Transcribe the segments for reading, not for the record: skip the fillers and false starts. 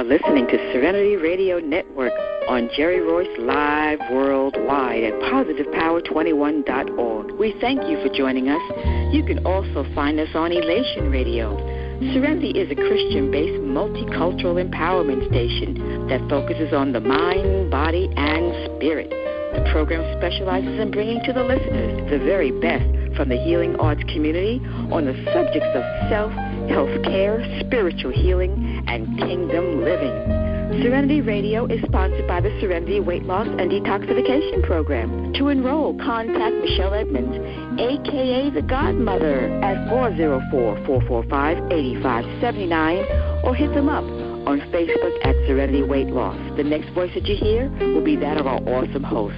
are listening to Serenity Radio Network on Jerry Royce Live Worldwide at PositivePower21.org. We thank you for joining us. You can also find us on Elation Radio. Serenity is a Christian-based multicultural empowerment station that focuses on the mind, body, and spirit. The program specializes in bringing to the listeners the very best from the healing arts community on the subjects of self, health care, spiritual healing, and kingdom living. Serenity Radio is sponsored by the Serenity Weight Loss and Detoxification Program. To enroll, contact Michelle Edmonds, a.k.a. the Godmother, at 404-445-8579, or hit them up on Facebook at Serenity Weight Loss. The next voice that you hear will be that of our awesome host.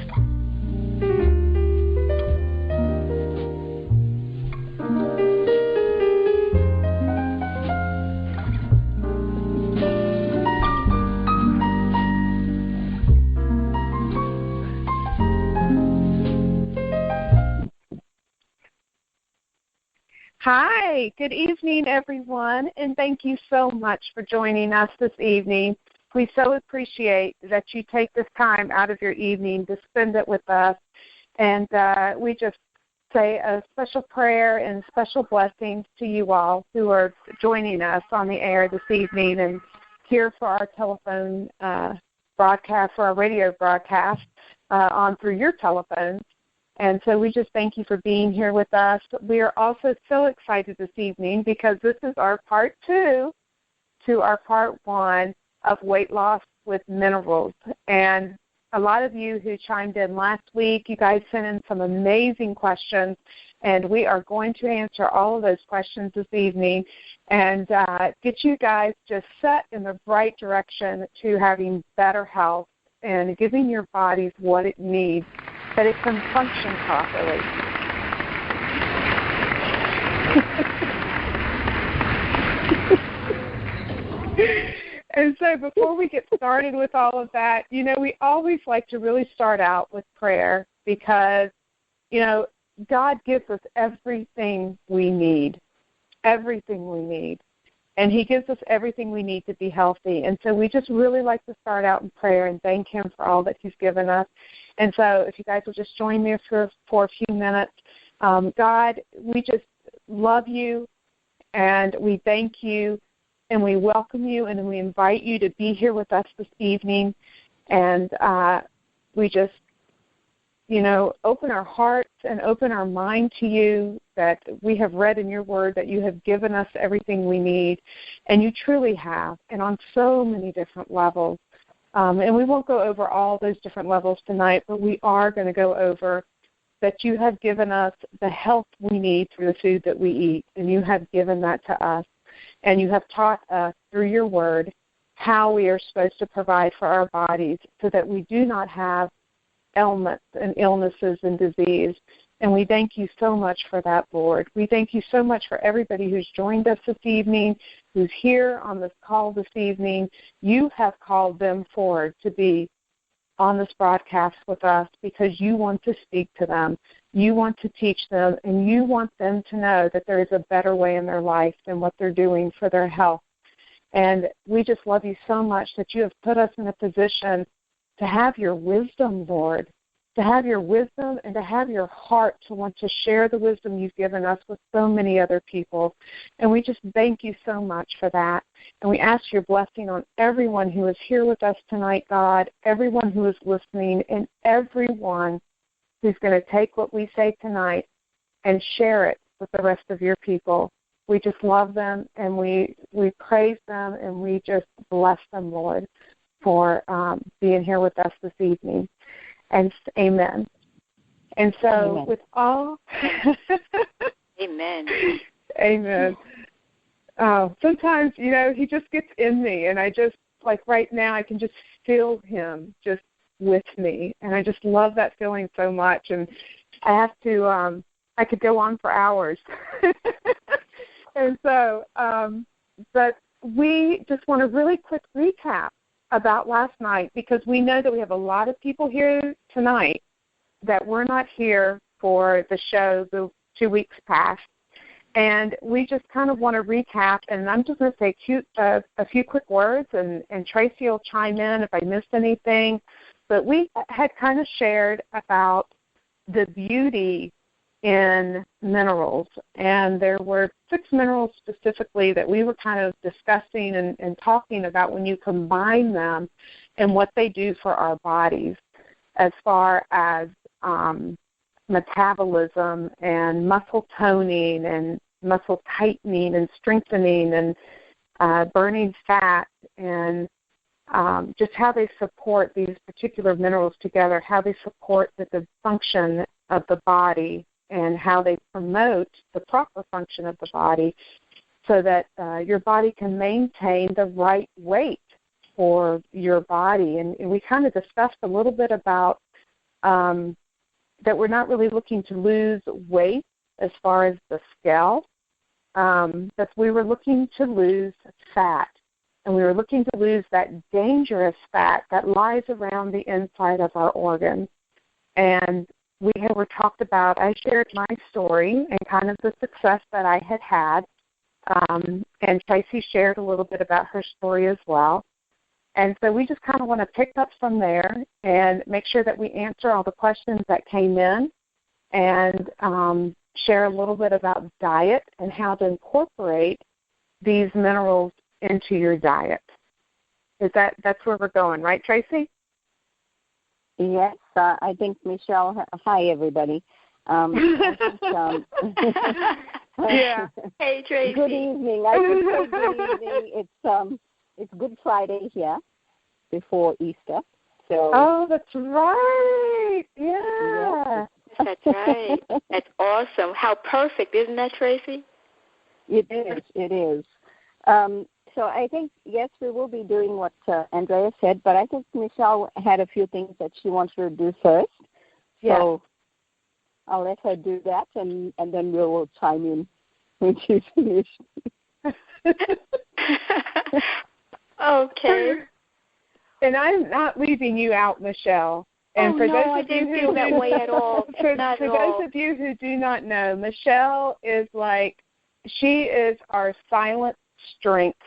Hi, good evening, everyone, and thank you so much for joining us this evening. We so appreciate that you take this time out of your evening to spend it with us, and we just say a special prayer and special blessings to you all who are joining us on the air this evening and here for our telephone broadcast, for our radio broadcast on through your telephones. And so we just thank you for being here with us. We are also so excited this evening because this is our part 2 to our part 1 of weight loss with minerals. And a lot of you who chimed in last week, you guys sent in some amazing questions, and we are going to answer all of those questions this evening and get you guys just set in the right direction to having better health and giving your bodies what it needs, that it can function properly. And so before we get started with all of that, you know, we always like to really start out with prayer because, you know, God gives us everything we need, and he gives us everything we need to be healthy. And so we just really like to start out in prayer and thank him for all that he's given us. And so if you guys will just join me for a few minutes. God, we just love you, and we thank you, and we welcome you, and we invite you to be here with us this evening. And we just, you know, open our hearts and open our mind to you, that we have read in your word that you have given us everything we need, and you truly have, and on so many different levels. And we won't go over all those different levels tonight, but we are going to go over that you have given us the health we need through the food that we eat, and you have given that to us. And you have taught us through your word how we are supposed to provide for our bodies so that we do not have ailments and illnesses and disease. And we thank you so much for that, Lord. We thank you so much for everybody who's joined us this evening, who's here on this call this evening. You have called them forward to be on this broadcast with us because you want to speak to them. You want to teach them, and you want them to know that there is a better way in their life than what they're doing for their health. And we just love you so much that you have put us in a position to have your wisdom, Lord, to have your wisdom and to have your heart to want to share the wisdom you've given us with so many other people. And we just thank you so much for that. And we ask your blessing on everyone who is here with us tonight, God, everyone who is listening, and everyone who's going to take what we say tonight and share it with the rest of your people. We just love them, and we praise them, and we just bless them, Lord, for being here with us this evening. And amen. And so amen. With all... Amen. Amen. Sometimes, you know, he just gets in me, and I just, like right now, I can just feel him just with me. And I just love that feeling so much. And I have to, I could go on for hours. And so, but we just want to really quick recap about last night, because we know that we have a lot of people here tonight that were not here for the show the 2 weeks past. And we just kind of want to recap, and I'm just going to say a few quick words, and Tracy will chime in if I missed anything. But we had kind of shared about the beauty in minerals, and there were 6 minerals specifically that we were kind of discussing and talking about when you combine them and what they do for our bodies as far as metabolism and muscle toning and muscle tightening and strengthening and burning fat, and just how they support these particular minerals together, how they support the function of the body, and how they promote the proper function of the body so that your body can maintain the right weight for your body. And we kind of discussed a little bit about that we're not really looking to lose weight as far as the scale, that we were looking to lose fat. And we were looking to lose that dangerous fat that lies around the inside of our organs. And we were talked about, I shared my story and kind of the success that I had. And Tracy shared a little bit about her story as well. And so we just kind of want to pick up from there and make sure that we answer all the questions that came in, and share a little bit about diet and how to incorporate these minerals into your diet. That's where we're going, right, Tracy? Yes, I think Michelle. Hi, everybody. Yeah. Hey, Tracy. Good evening. I should say good evening. It's Good Friday here before Easter. So. Oh, that's right. Yeah. That's right. That's awesome. How perfect, isn't that, Tracy? It is. So I think, yes, we will be doing what Andrea said, but I think Michelle had a few things that she wanted to do first. Yeah. So I'll let her do that, and then we will chime in when she's finished. Okay. And I'm not leaving you out, Michelle. And for those I of you didn't who feel that way at all. For Not at those all. of you who do not know, Michelle is she is our silent strength.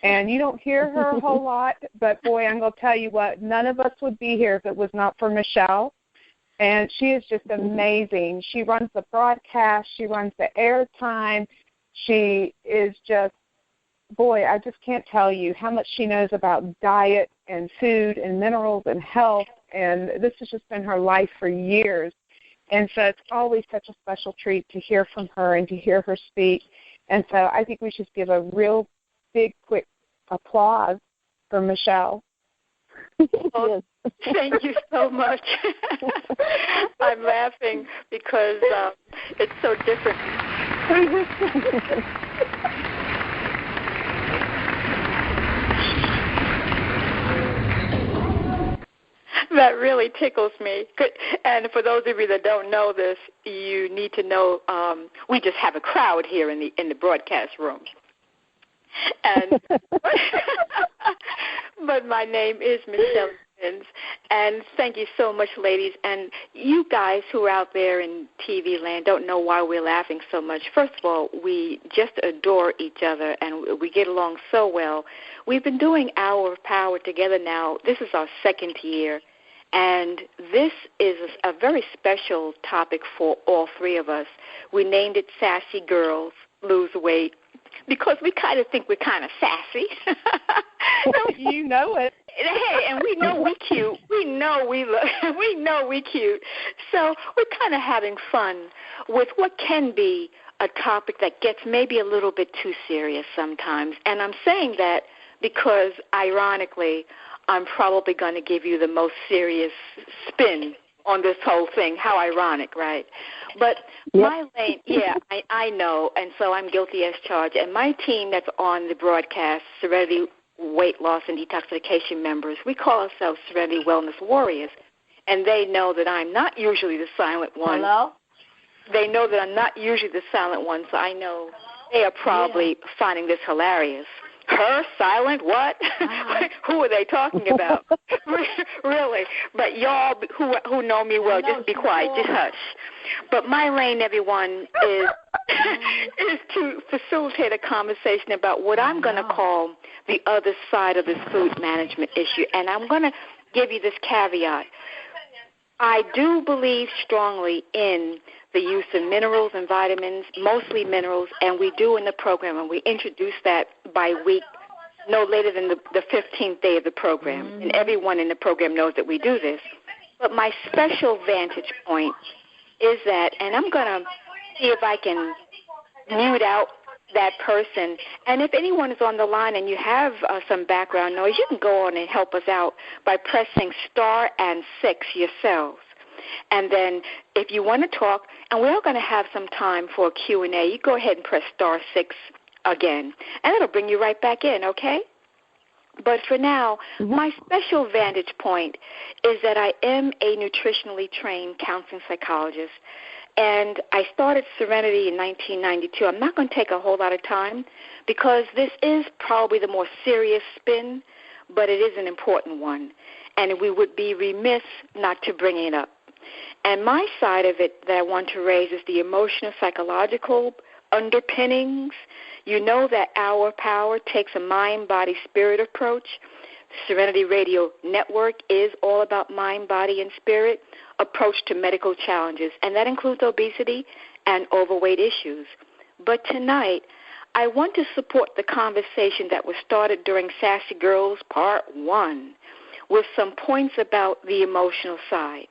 And you don't hear her a whole lot, but boy, I'm going to tell you what, none of us would be here if it was not for Michelle. And she is just amazing. She runs the broadcast. She runs the airtime. She is just, boy, I just can't tell you how much she knows about diet and food and minerals and health. And this has just been her life for years. And so it's always such a special treat to hear from her and to hear her speak. And so I think we should give a real big, quick applause for Michelle. Oh, thank you so much. I'm laughing because it's so different. That really tickles me. And for those of you that don't know this, you need to know we just have a crowd here in the broadcast room. And but my name is Michelle Edmonds, and thank you so much, ladies. And you guys who are out there in TV land don't know why we're laughing so much. First of all, we just adore each other, and we get along so well. We've been doing Hour of Power together now. This is our 2nd year, and this is a very special topic for all 3 of us. We named it Sassy Girls Lose Weight, because we kind of think we're kind of sassy. You know it. Hey, and we know we're cute. We know we're cute. So we're kind of having fun with what can be a topic that gets maybe a little bit too serious sometimes. And I'm saying that because, ironically, I'm probably going to give you the most serious spin on this whole thing. How ironic, right? But my lane, I know, and so I'm guilty as charged. And my team that's on the broadcast, Serenity Weight Loss and Detoxification members, we call ourselves Serenity Wellness Warriors. And they know that I'm not usually the silent one. Hello? They know that I'm not usually the silent one, so I know they are probably finding this hilarious. Her? Silent? What? Who are they talking about? Really? But y'all who know me well, just be quiet, just hush. But my lane, everyone, is is to facilitate a conversation about what I'm going to call the other side of this food management issue. And I'm going to give you this caveat. I do believe strongly in the use of minerals and vitamins, mostly minerals, and we do in the program, and we introduce that by week, no later than the 15th day of the program. Mm-hmm. And everyone in the program knows that we do this. But my special vantage point is that, and I'm going to see if I can mute out that person. And if anyone is on the line and you have some background noise, you can go on and help us out by pressing star and 6 yourselves. And then if you want to talk, and we're going to have some time for a Q&A, you go ahead and press star 6 again, and it'll bring you right back in, okay? But for now, my special vantage point is that I am a nutritionally trained counseling psychologist, and I started Serenity in 1992. I'm not going to take a whole lot of time because this is probably the more serious spin, but it is an important one, and we would be remiss not to bring it up. And my side of it that I want to raise is the emotional, psychological underpinnings. You know that our power takes a mind, body, spirit approach. Serenity Radio Network is all about mind, body, and spirit approach to medical challenges, and that includes obesity and overweight issues. But tonight, I want to support the conversation that was started during Sassy Girls Part 1 with some points about the emotional side.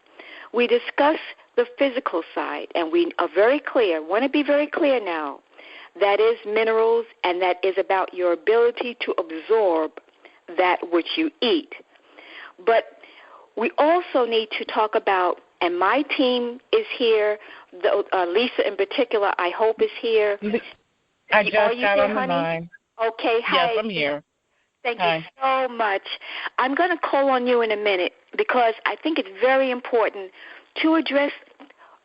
We discuss the physical side, and we are very clear, want to be very clear now, that is minerals, and that is about your ability to absorb that which you eat. But we also need to talk about, and my team is here, Lesa in particular, I hope is here. I just got on the line. Okay, hi. Yes, I'm here. Thank you so much. I'm going to call on you in a minute because I think it's very important to address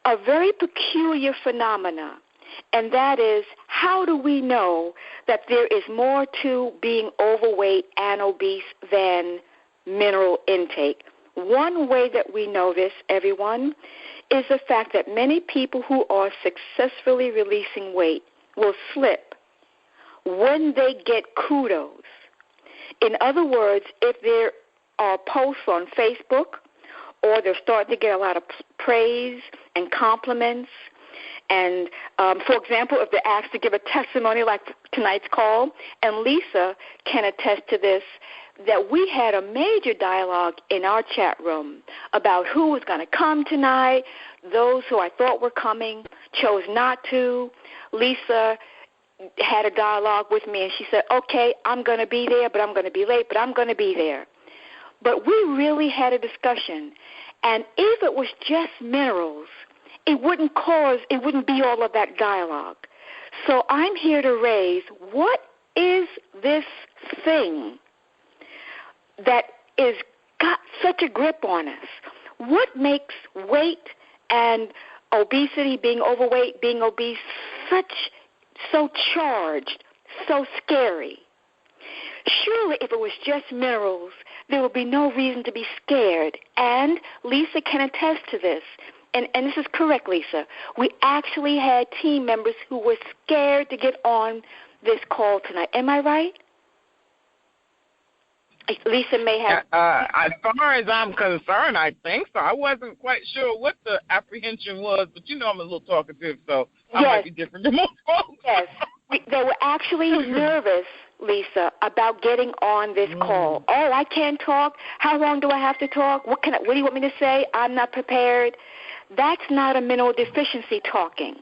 a very peculiar phenomena, and that is, how do we know that there is more to being overweight and obese than mineral intake? One way that we know this, everyone, is the fact that many people who are successfully releasing weight will slip when they get kudos. In other words, if there are posts on Facebook or they're starting to get a lot of praise and compliments, and, for example, if they're asked to give a testimony like tonight's call, and Lesa can attest to this, that we had a major dialogue in our chat room about who was going to come tonight. Those who I thought were coming chose not to. Lesa had a dialogue with me, and she said, okay, I'm going to be there, but I'm going to be late, but I'm going to be there. But we really had a discussion, and if it was just minerals, it wouldn't be all of that dialogue. So I'm here to raise, what is this thing that is got such a grip on us? What makes weight and obesity, being overweight, being obese, so charged, so scary? Surely if it was just minerals, there would be no reason to be scared. And Lesa can attest to this. And this is correct, Lesa. We actually had team members who were scared to get on this call tonight. Am I right? Lesa may have... as far as I'm concerned, I think so. I wasn't quite sure what the apprehension was, but you know I'm a little talkative, so I might be different than most folks. Yes. They were actually nervous, Lesa, about getting on this call. Oh, I can't talk. How long do I have to talk? What do you want me to say? I'm not prepared. That's not a mineral deficiency talking.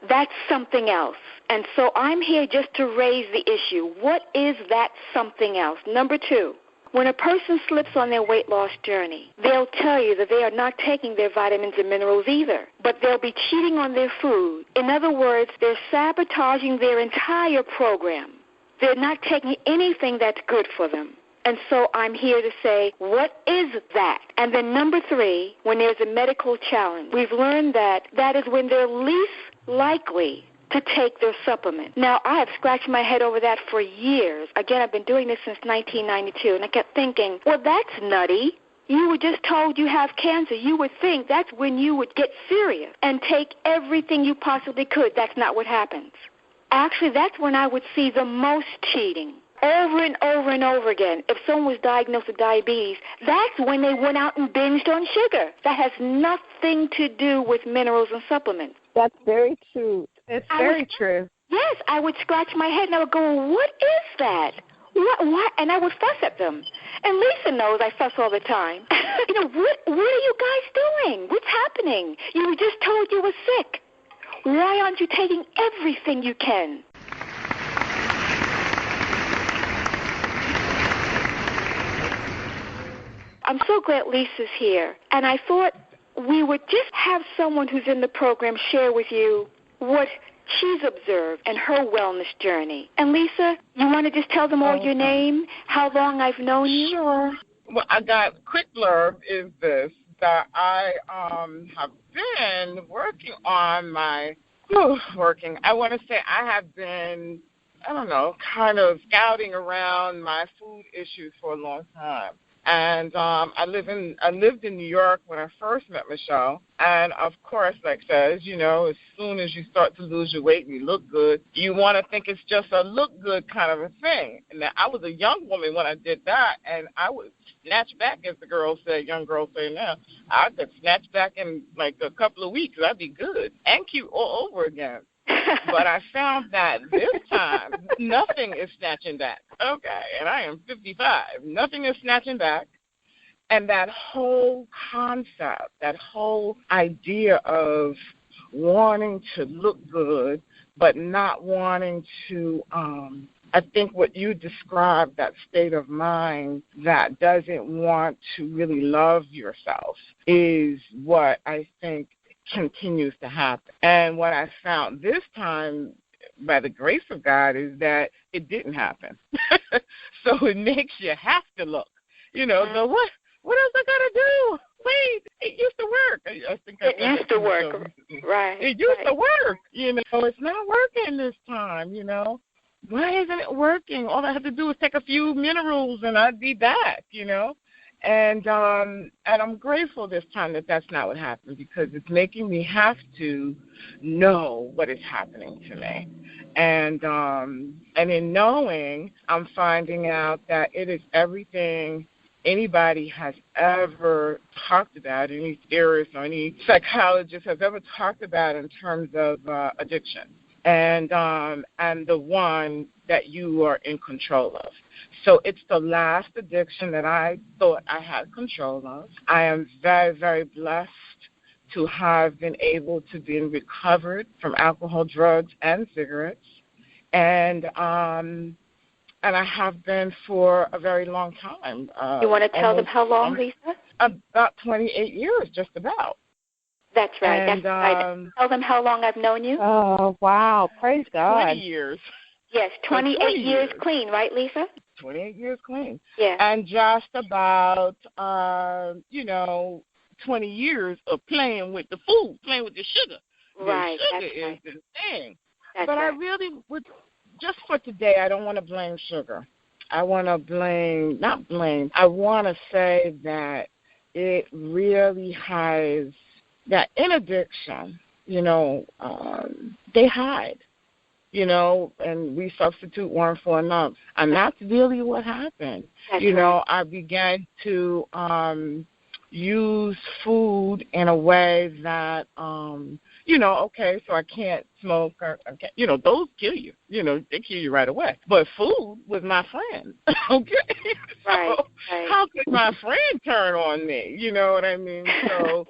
That's something else. And so I'm here just to raise the issue. What is that something else? Number 2, when a person slips on their weight loss journey, they'll tell you that they are not taking their vitamins and minerals either, but they'll be cheating on their food. In other words, they're sabotaging their entire program. They're not taking anything that's good for them. And so I'm here to say, what is that? And then number 3, when there's a medical challenge, we've learned that is when they're least likely to take their supplement. Now, I have scratched my head over that for years. Again, I've been doing this since 1992, and I kept thinking, well, that's nutty. You were just told you have cancer. You would think that's when you would get serious and take everything you possibly could. That's not what happens. Actually, that's when I would see the most cheating. Over and over and over again. If someone was diagnosed with diabetes, that's when they went out and binged on sugar. That has nothing to do with minerals and supplements. That's very true. It's very true. Yes, I would scratch my head and I would go, well, what is that? What? And I would fuss at them. And Lesa knows I fuss all the time. What are you guys doing? What's happening? You were just told you were sick. Why aren't you taking everything you can? I'm so glad Lisa's here. And I thought we would just have someone who's in the program share with you what she's observed in her wellness journey. And Lesa, you want to just tell them all your name, how long I've known you? Sure. Well, I got quick blurb is this, that I have been working on my, I want to say I have been, kind of scouting around my food issues for a long time. And I lived in New York when I first met Michelle. And, of course, like says, as soon as you start to lose your weight and you look good, you want to think it's just a look good kind of a thing. And I was a young woman when I did that, and I would snatch back, as the girls say, young girls say now. I could snatch back in like a couple of weeks. I'd be good and cute all over again. But I found that this time, nothing is snatching back. Okay, and I am 55. Nothing is snatching back. And that whole concept, that whole idea of wanting to look good but not wanting to, I think what you described, that state of mind that doesn't want to really love yourself, is what I think continues to happen. And what I found this time, by the grace of God, is that it didn't happen. So it makes you have to look. So what else I got to do? Wait, it used to work. I think it used to work. Right. It used to work. It's not working this time, Why isn't it working? All I have to do is take a few minerals and I'd be back, And I'm grateful this time that that's not what happened, because it's making me have to know what is happening to me. And in knowing, I'm finding out that it is everything anybody has ever talked about, any theorist or any psychologist has ever talked about in terms of addiction. And the one that you are in control of. So it's the last addiction that I thought I had control of. I am very, very blessed to have been able to be recovered from alcohol, drugs, and cigarettes. And I have been for a very long time. You want to tell them how long, Lesa? About 28 years, just about. That's right. And, that's right. Tell them how long I've known you. Oh, wow. Praise God. 20 years. Yes, 28 years clean, right, Lesa? 28 years clean. Yeah. And just about, 20 years of playing with the food, playing with the sugar. Right. The sugar is the thing. That's but right. I really would, just for today, I don't want to blame sugar. I want to I want to say that it really has, that in addiction, they hide. And we substitute one for another. And that's really what happened. That's right. I began to use food in a way that, okay, so I can't smoke, or those kill you. They kill you right away. But food was my friend, okay? Right, So right. how could my friend turn on me? You know what I mean? So,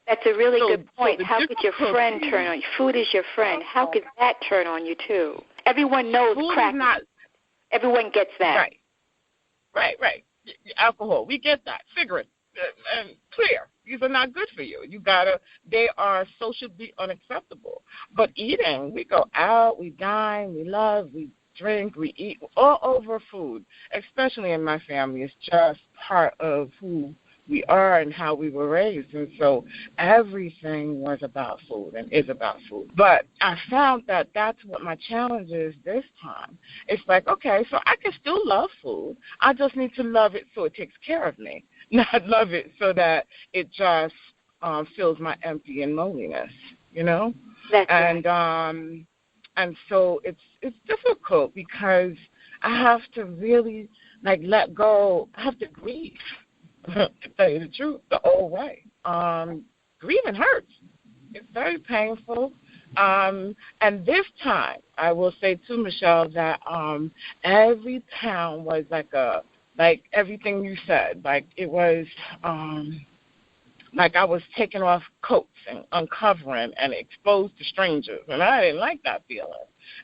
that's a really good point. So how could your friend turn on you? Food is your friend. How could that turn on you, too? Everyone knows food crack. Is not, everyone gets that. Right. Alcohol, we get that. Cigarettes, and clear. These are not good for you. They are socially unacceptable. But eating, we go out, we dine, we love, we drink, we eat, all over food, especially in my family. It's just part of who we are and how we were raised. And so everything was about food and is about food. But I found that that's what my challenge is this time. It's like, okay, so I can still love food. I just need to love it so it takes care of me, not love it so that it just fills my empty and loneliness, you know? That's right. And so it's difficult because I have to really, like, let go. I have to grieve, to tell you the truth, the old way. Grieving hurts. It's very painful. And this time, I will say, too, Michelle, that every town was like everything you said. Like, it was like I was taking off coats and uncovering and exposed to strangers. And I didn't like that feeling.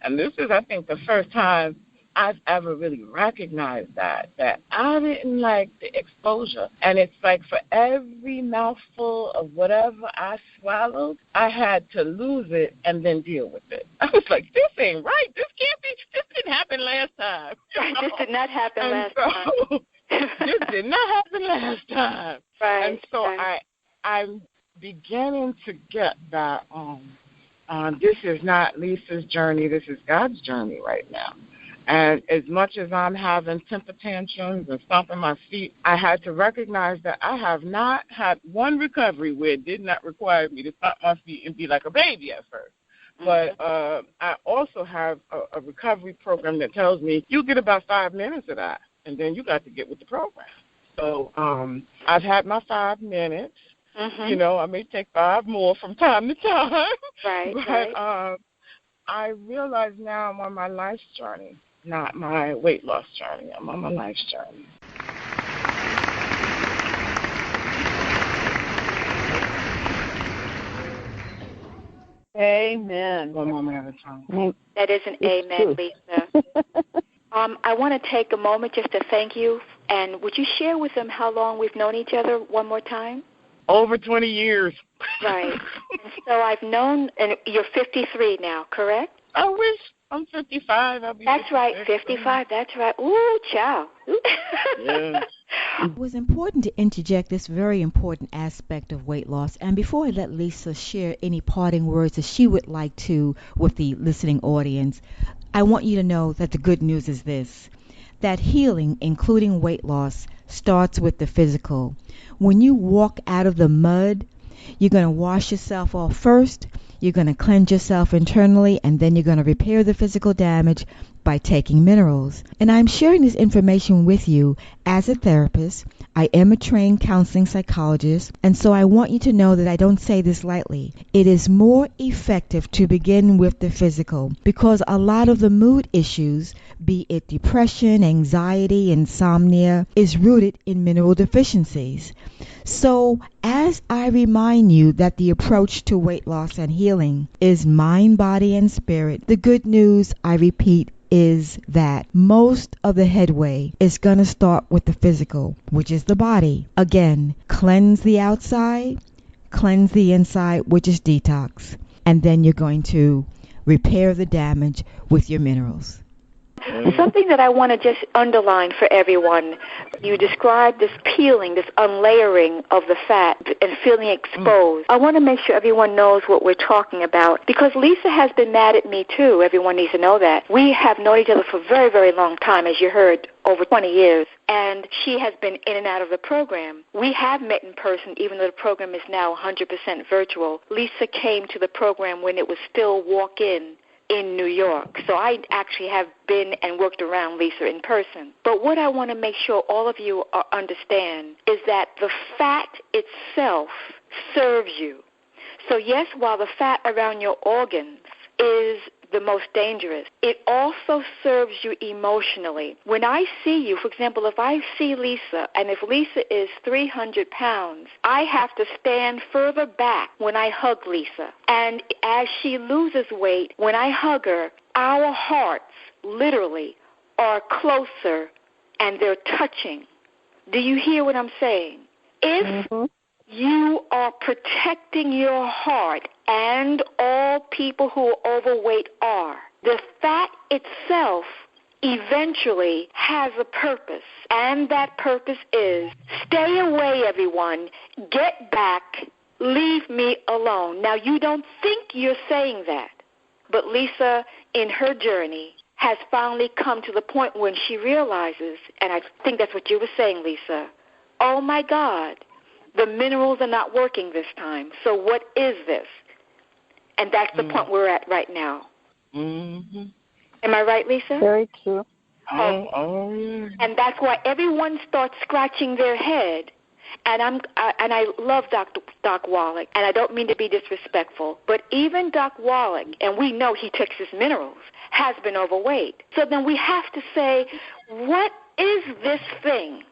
And this is, I think, the first time I've ever really recognized that I didn't like the exposure. And it's like for every mouthful of whatever I swallowed, I had to lose it and then deal with it. I was like, this ain't right. This can't be. This didn't happen last time. Right. This did not happen last time. This did not happen last time. Right. And so I'm beginning to get that this is not Lesa's journey. This is God's journey right now. And as much as I'm having temper tantrums and stomping my feet, I had to recognize that I have not had one recovery where it did not require me to stomp my feet and be like a baby at first. But I also have a recovery program that tells me you get about 5 minutes of that, and then you got to get with the program. So I've had my 5 minutes. Mm-hmm. You know, I may take 5 more from time to time. Right, but right. I realize now I'm on my life's journey, not my weight loss journey. I'm on my life's journey. Amen. One moment at a time. That is an amen, Lesa. I want to take a moment just to thank you. And would you share with them how long we've known each other one more time? Over 20 years. Right. And so I've known, and you're 53 now, correct? I wish. I'm 55. I'll be That's 56. right, 55. That's right. Ooh, child. Yeah. It was important to interject this very important aspect of weight loss. And before I let Lesa share any parting words that she would like to with the listening audience, I want you to know that the good news is this, that healing, including weight loss, starts with the physical. When you walk out of the mud, you're going to wash yourself off first, you're going to cleanse yourself internally, and then you're going to repair the physical damage by taking minerals. And I'm sharing this information with you as a therapist. I am a trained counseling psychologist, and so I want you to know that I don't say this lightly. It is more effective to begin with the physical because a lot of the mood issues, be it depression, anxiety, insomnia, is rooted in mineral deficiencies. So as I remind you that the approach to weight loss and healing is mind, body, and spirit, the good news, I repeat, is that most of the headway is going to start with the physical, which is the body. Again, cleanse the outside, cleanse the inside, which is detox. And then you're going to repair the damage with your minerals. Something that I want to just underline for everyone. You described this peeling, this unlayering of the fat and feeling exposed. I want to make sure everyone knows what we're talking about because Lesa has been mad at me too. Everyone needs to know that. We have known each other for a very, very long time, as you heard, over 20 years. And she has been in and out of the program. We have met in person, even though the program is now 100% virtual. Lesa came to the program when it was still walk-in in New York. So I actually have been and worked around Lesa in person. But what I want to make sure all of you understand is that the fat itself serves you. So yes, while the fat around your organs is the most dangerous, it also serves you emotionally. When I see you, for example, if I see Lesa, and if Lesa is 300 pounds, I have to stand further back when I hug Lesa. And as she loses weight, when I hug her, our hearts literally are closer and they're touching. Do you hear what I'm saying? If you are protecting your heart, and all people who are overweight are, the fat itself eventually has a purpose, and that purpose is stay away, everyone, get back, leave me alone. Now, you don't think you're saying that, but Lesa, in her journey, has finally come to the point when she realizes, and I think that's what you were saying, Lesa, oh, my God, the minerals are not working this time. So what is this? And that's the point we're at right now. Mm-hmm. Am I right, Lesa? Very true. Oh. And that's why everyone starts scratching their head. And I love Doc Wallach, and I don't mean to be disrespectful, but even Doc Wallach, and we know he takes his minerals, has been overweight. So then we have to say, what is this thing?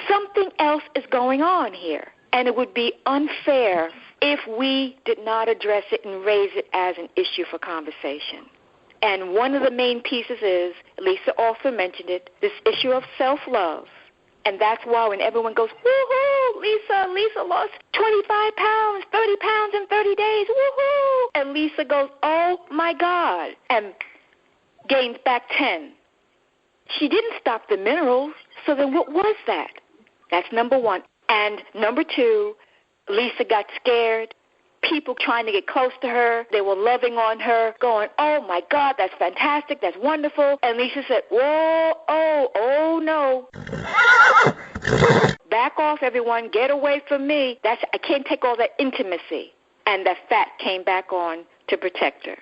Something else is going on here, and it would be unfair if we did not address it and raise it as an issue for conversation. And one of the main pieces is, Lesa also mentioned it, this issue of self-love. And that's why when everyone goes, woohoo, Lesa lost 25 pounds, 30 pounds in 30 days, woohoo. And Lesa goes, oh, my God, and gains back 10. She didn't stop the minerals, so then what was that? That's number one. And number two, Lesa got scared. People trying to get close to her, they were loving on her, going, oh, my God, that's fantastic, that's wonderful. And Lesa said, whoa, oh, no. Back off, everyone. Get away from me. I can't take all that intimacy. And the fat came back on to protect her.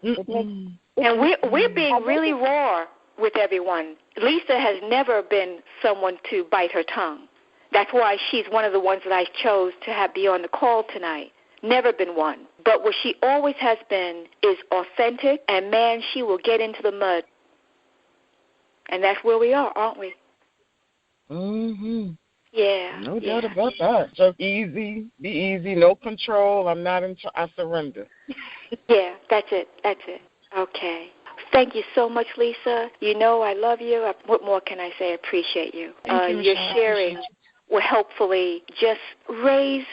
Mm-hmm. And we're being really raw with everyone. Lesa has never been someone to bite her tongue. That's why she's one of the ones that I chose to be on the call tonight. Never been one. But what she always has been is authentic, and, man, she will get into the mud. And that's where we are, aren't we? Mm-hmm. Yeah. No doubt about that. Just easy, be easy, no control. I'm not I surrender. Yeah, that's it. Okay. Thank you so much, Lesa. You know I love you. What more can I say? I appreciate you. Your sharing will hopefully just raise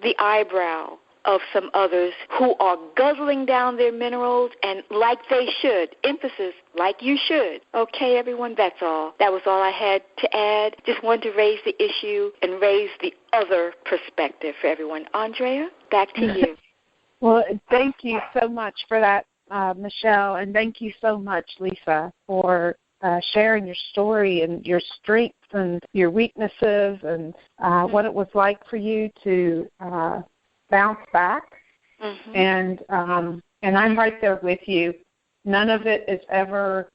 the eyebrow of some others who are guzzling down their minerals, and like they should. Emphasis, like you should. Okay, everyone, that's all. That was all I had to add. Just wanted to raise the issue and raise the other perspective for everyone. Andrea, back to you. Well, thank you so much for that, Michelle, and thank you so much, Lesa, for sharing your story and your strengths and your weaknesses and what it was like for you to bounce back. Mm-hmm. And I'm right there with you. None of it is ever,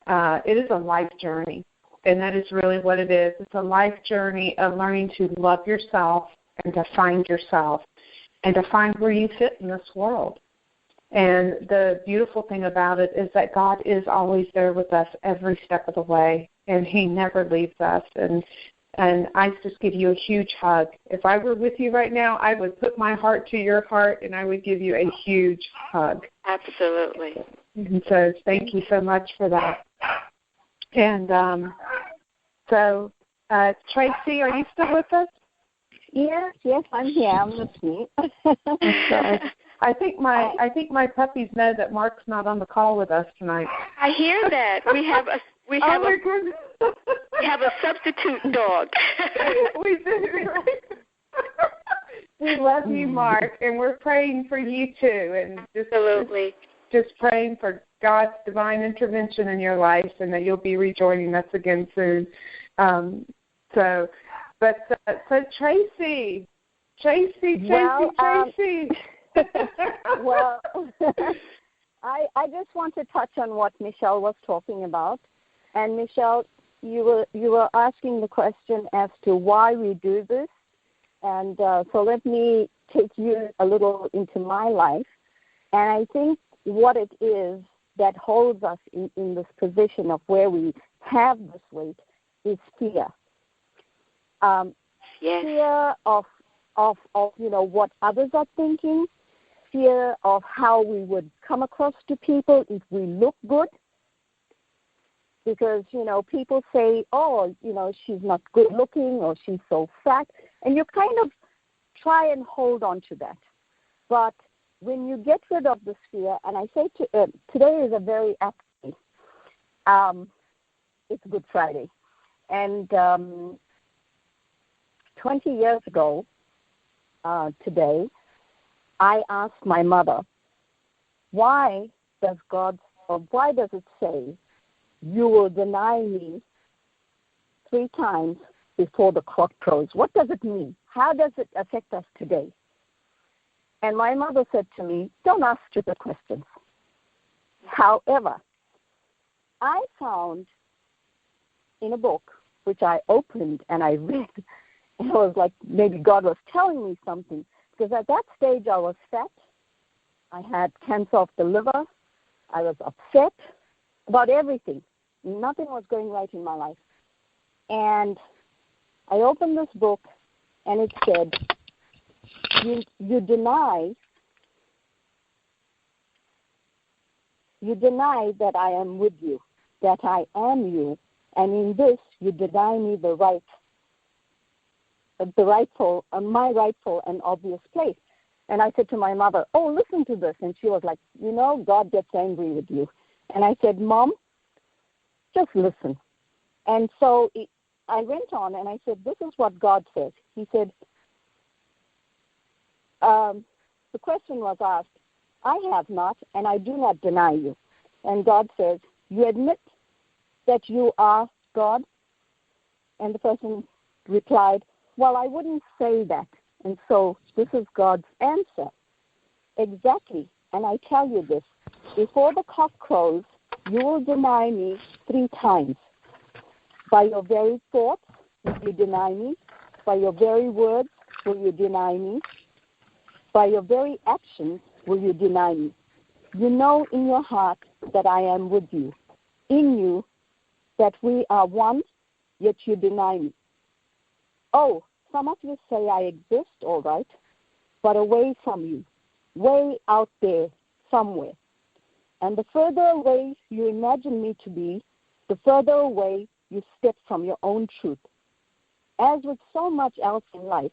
it is a life journey, and that is really what it is. It's a life journey of learning to love yourself and to find yourself and to find where you fit in this world. And the beautiful thing about it is that God is always there with us every step of the way, and he never leaves us. And I just give you a huge hug. If I were with you right now, I would put my heart to your heart, and I would give you a huge hug. Absolutely. And so thank you so much for that. And so, Tracy, are you still with us? Yes, I'm here. I'm listening. I think my puppies know that Mark's not on the call with us tonight. I hear that. We have a substitute dog. We do, right? We love you, Mark, and we're praying for you too, and absolutely just praying for God's divine intervention in your life, and that you'll be rejoining us again soon. So Tracy. Well, I just want to touch on what Michelle was talking about. And Michelle, you were asking the question as to why we do this. And so let me take you a little into my life. And I think what it is that holds us in this position of where we have this weight is fear. Yes. Fear of what others are thinking, fear of how we would come across to people if we look good. Because, people say, oh, she's not good looking or she's so fat. And you kind of try and hold on to that. But when you get rid of this fear, and I say today is a very apt day, It's Good Friday. And 20 years ago today, I asked my mother, why does it say you will deny me 3 times before the cock crows? What does it mean? How does it affect us today? And my mother said to me, don't ask stupid questions. However, I found in a book, which I opened and I read, and it was like maybe God was telling me something, because at that stage I was fat. I had cancer of the liver. I was upset about everything. Nothing was going right in my life. And I opened this book, and it said, you deny that I am with you, that I am you, and in this you deny me my rightful and obvious place. And I said to my mother, oh, listen to this. And she was like, God gets angry with you. And I said, Mom, just listen. And so I went on and I said, this is what God says. He said, the question was asked, I have not, and I do not deny you. And God says, you admit that you are God? And the person replied, well, I wouldn't say that. And so this is God's answer. Exactly. And I tell you this, before the cock crows, you will deny me 3 times. By your very thoughts, will you deny me? By your very words, will you deny me? By your very actions, will you deny me? You know in your heart that I am with you. In you, that we are one, yet you deny me. Oh, some of you say I exist, all right, but away from you, way out there somewhere. And the further away you imagine me to be, the further away you step from your own truth. As with so much else in life,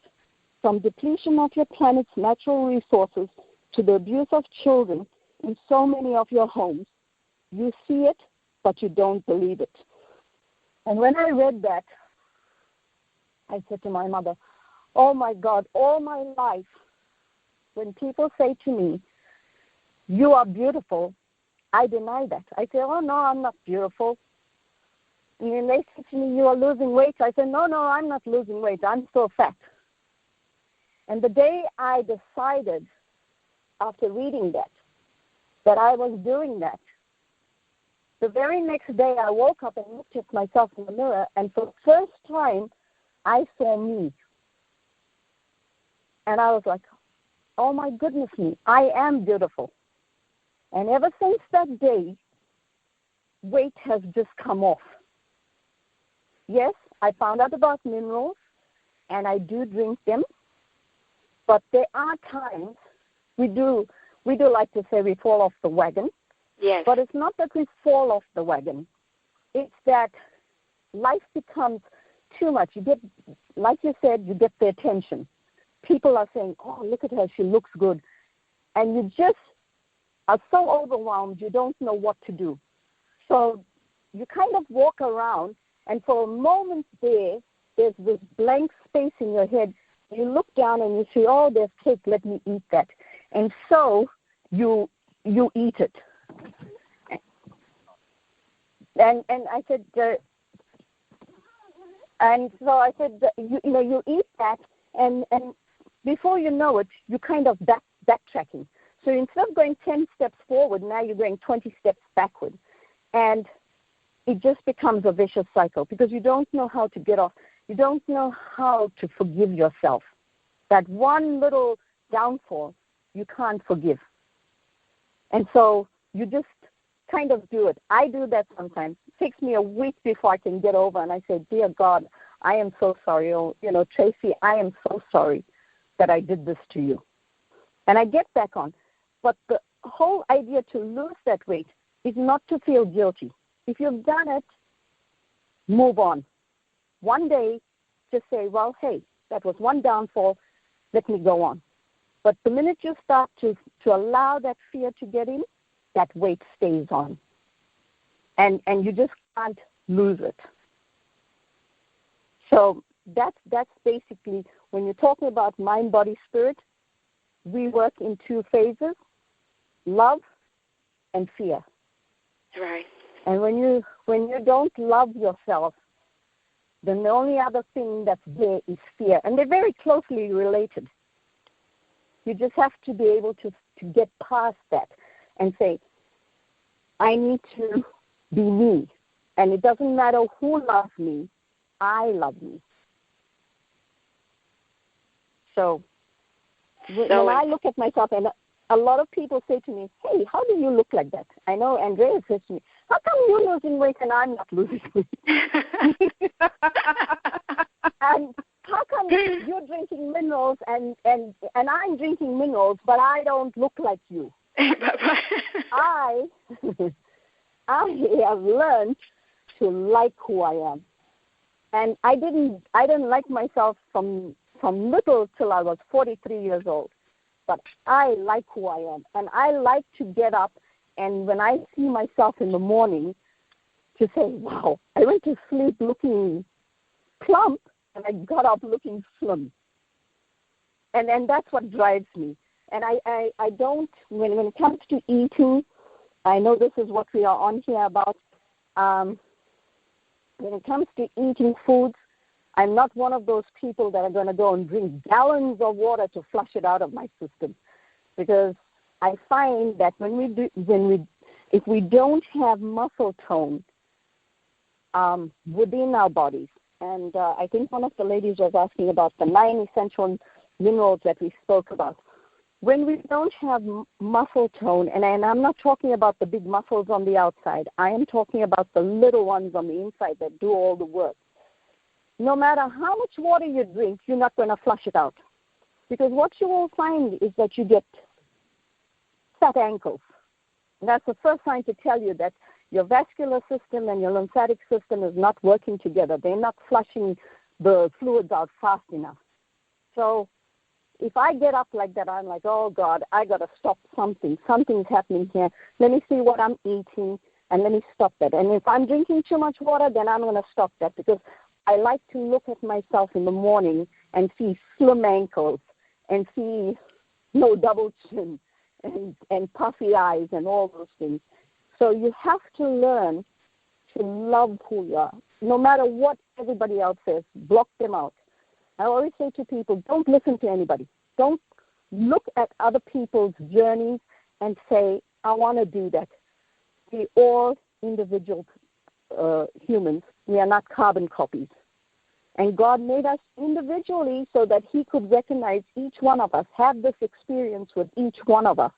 from depletion of your planet's natural resources to the abuse of children in so many of your homes, you see it, but you don't believe it. And when I read that, I said to my mother, oh my God, all my life, when people say to me, you are beautiful, I deny that. I say, oh no, I'm not beautiful. And when they say to me, you are losing weight, I say, no, I'm not losing weight, I'm still fat. And the day I decided, after reading that I was doing that, the very next day I woke up and looked at myself in the mirror, and for the first time, I saw me. And I was like, oh my goodness me, I am beautiful. And ever since that day, weight has just come off. Yes, I found out about minerals, and I do drink them. But there are times we do like to say we fall off the wagon. Yes. But it's not that we fall off the wagon. It's that life becomes too much. You get, like you said, you get the attention. People are saying, oh, look at her, she looks good. And you just are so overwhelmed, you don't know what to do. So you kind of walk around, and for a moment there's this blank space in your head. You look down and you say, oh, there's cake, let me eat that. And so you eat it. And I said, and so I said, you eat that, and before you know it, you kind of backtracking. So instead of going 10 steps forward, now you're going 20 steps backward. And it just becomes a vicious cycle because you don't know how to get off. You don't know how to forgive yourself. That one little downfall, you can't forgive. And so you just kind of do it. I do that sometimes. It takes me a week before I can get over, and I say, dear God, I am so sorry. Oh, Tracy, I am so sorry that I did this to you. And I get back on. But the whole idea to lose that weight is not to feel guilty. If you've done it, move on. One day, just say, well, hey, that was one downfall. Let me go on. But the minute you start to allow that fear to get in, that weight stays on. and you just can't lose it. So that's basically, when you're talking about mind, body, spirit, we work in two phases, love and fear. Right. And when you don't love yourself, then the only other thing that's there is fear. And they're very closely related. You just have to be able to get past that and say, I need to be me. And it doesn't matter who loves me, I love me. So when I look at myself, and a lot of people say to me, hey, how do you look like that? I know Andrea says to me, how come you're losing weight and I'm not losing weight? And how come you're drinking minerals and I'm drinking minerals, but I don't look like you? I have learned to like who I am. And I didn't like myself from little till I was 43 years old. But I like who I am. And I like to get up, and when I see myself in the morning, to say, wow, I went to sleep looking plump, and I got up looking slim. And that's what drives me. And I don't, when it comes to eating, I know this is what we are on here about, when it comes to eating foods, I'm not one of those people that are going to go and drink gallons of water to flush it out of my system, because I find that if we don't have muscle tone within our bodies, and I think one of the ladies was asking about the 9 essential minerals that we spoke about. When we don't have muscle tone, and I'm not talking about the big muscles on the outside, I am talking about the little ones on the inside that do all the work. No matter how much water you drink, you're not going to flush it out. Because what you will find is that you get fat ankles. And that's the first sign to tell you that your vascular system and your lymphatic system is not working together. They're not flushing the fluids out fast enough. So if I get up like that, I'm like, oh, God, I got to stop something. Something's happening here. Let me see what I'm eating, and let me stop that. And if I'm drinking too much water, then I'm going to stop that, because I like to look at myself in the morning and see slim ankles and see no double chin and puffy eyes and all those things. So you have to learn to love who you are. No matter what everybody else says, block them out. I always say to people, don't listen to anybody. Don't look at other people's journeys and say, I want to do that. We all individual humans. We are not carbon copies. And God made us individually so that he could recognize each one of us, have this experience with each one of us.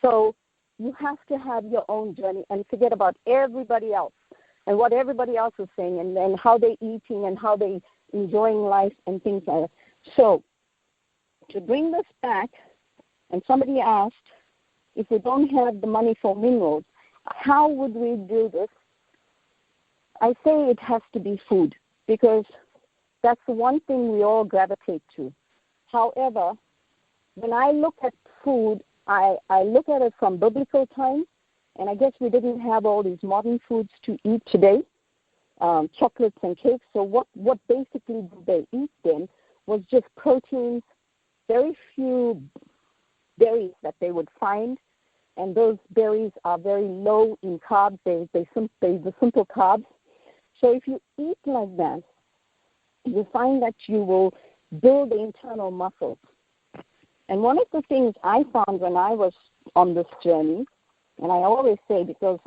So you have to have your own journey and forget about everybody else and what everybody else is saying and how they're eating and how they're enjoying life and things like that. So to bring this back, and somebody asked, if we don't have the money for minerals, how would we do this? I say it has to be food, because that's the one thing we all gravitate to. However, when I look at food, I look at it from biblical times, and I guess we didn't have all these modern foods to eat today, chocolates and cakes. So what basically did they eat then was just proteins, very few berries that they would find, and those berries are very low in carbs. They're the simple carbs. So if you eat like that, you find that you will build the internal muscles. And one of the things I found when I was on this journey, and I always say because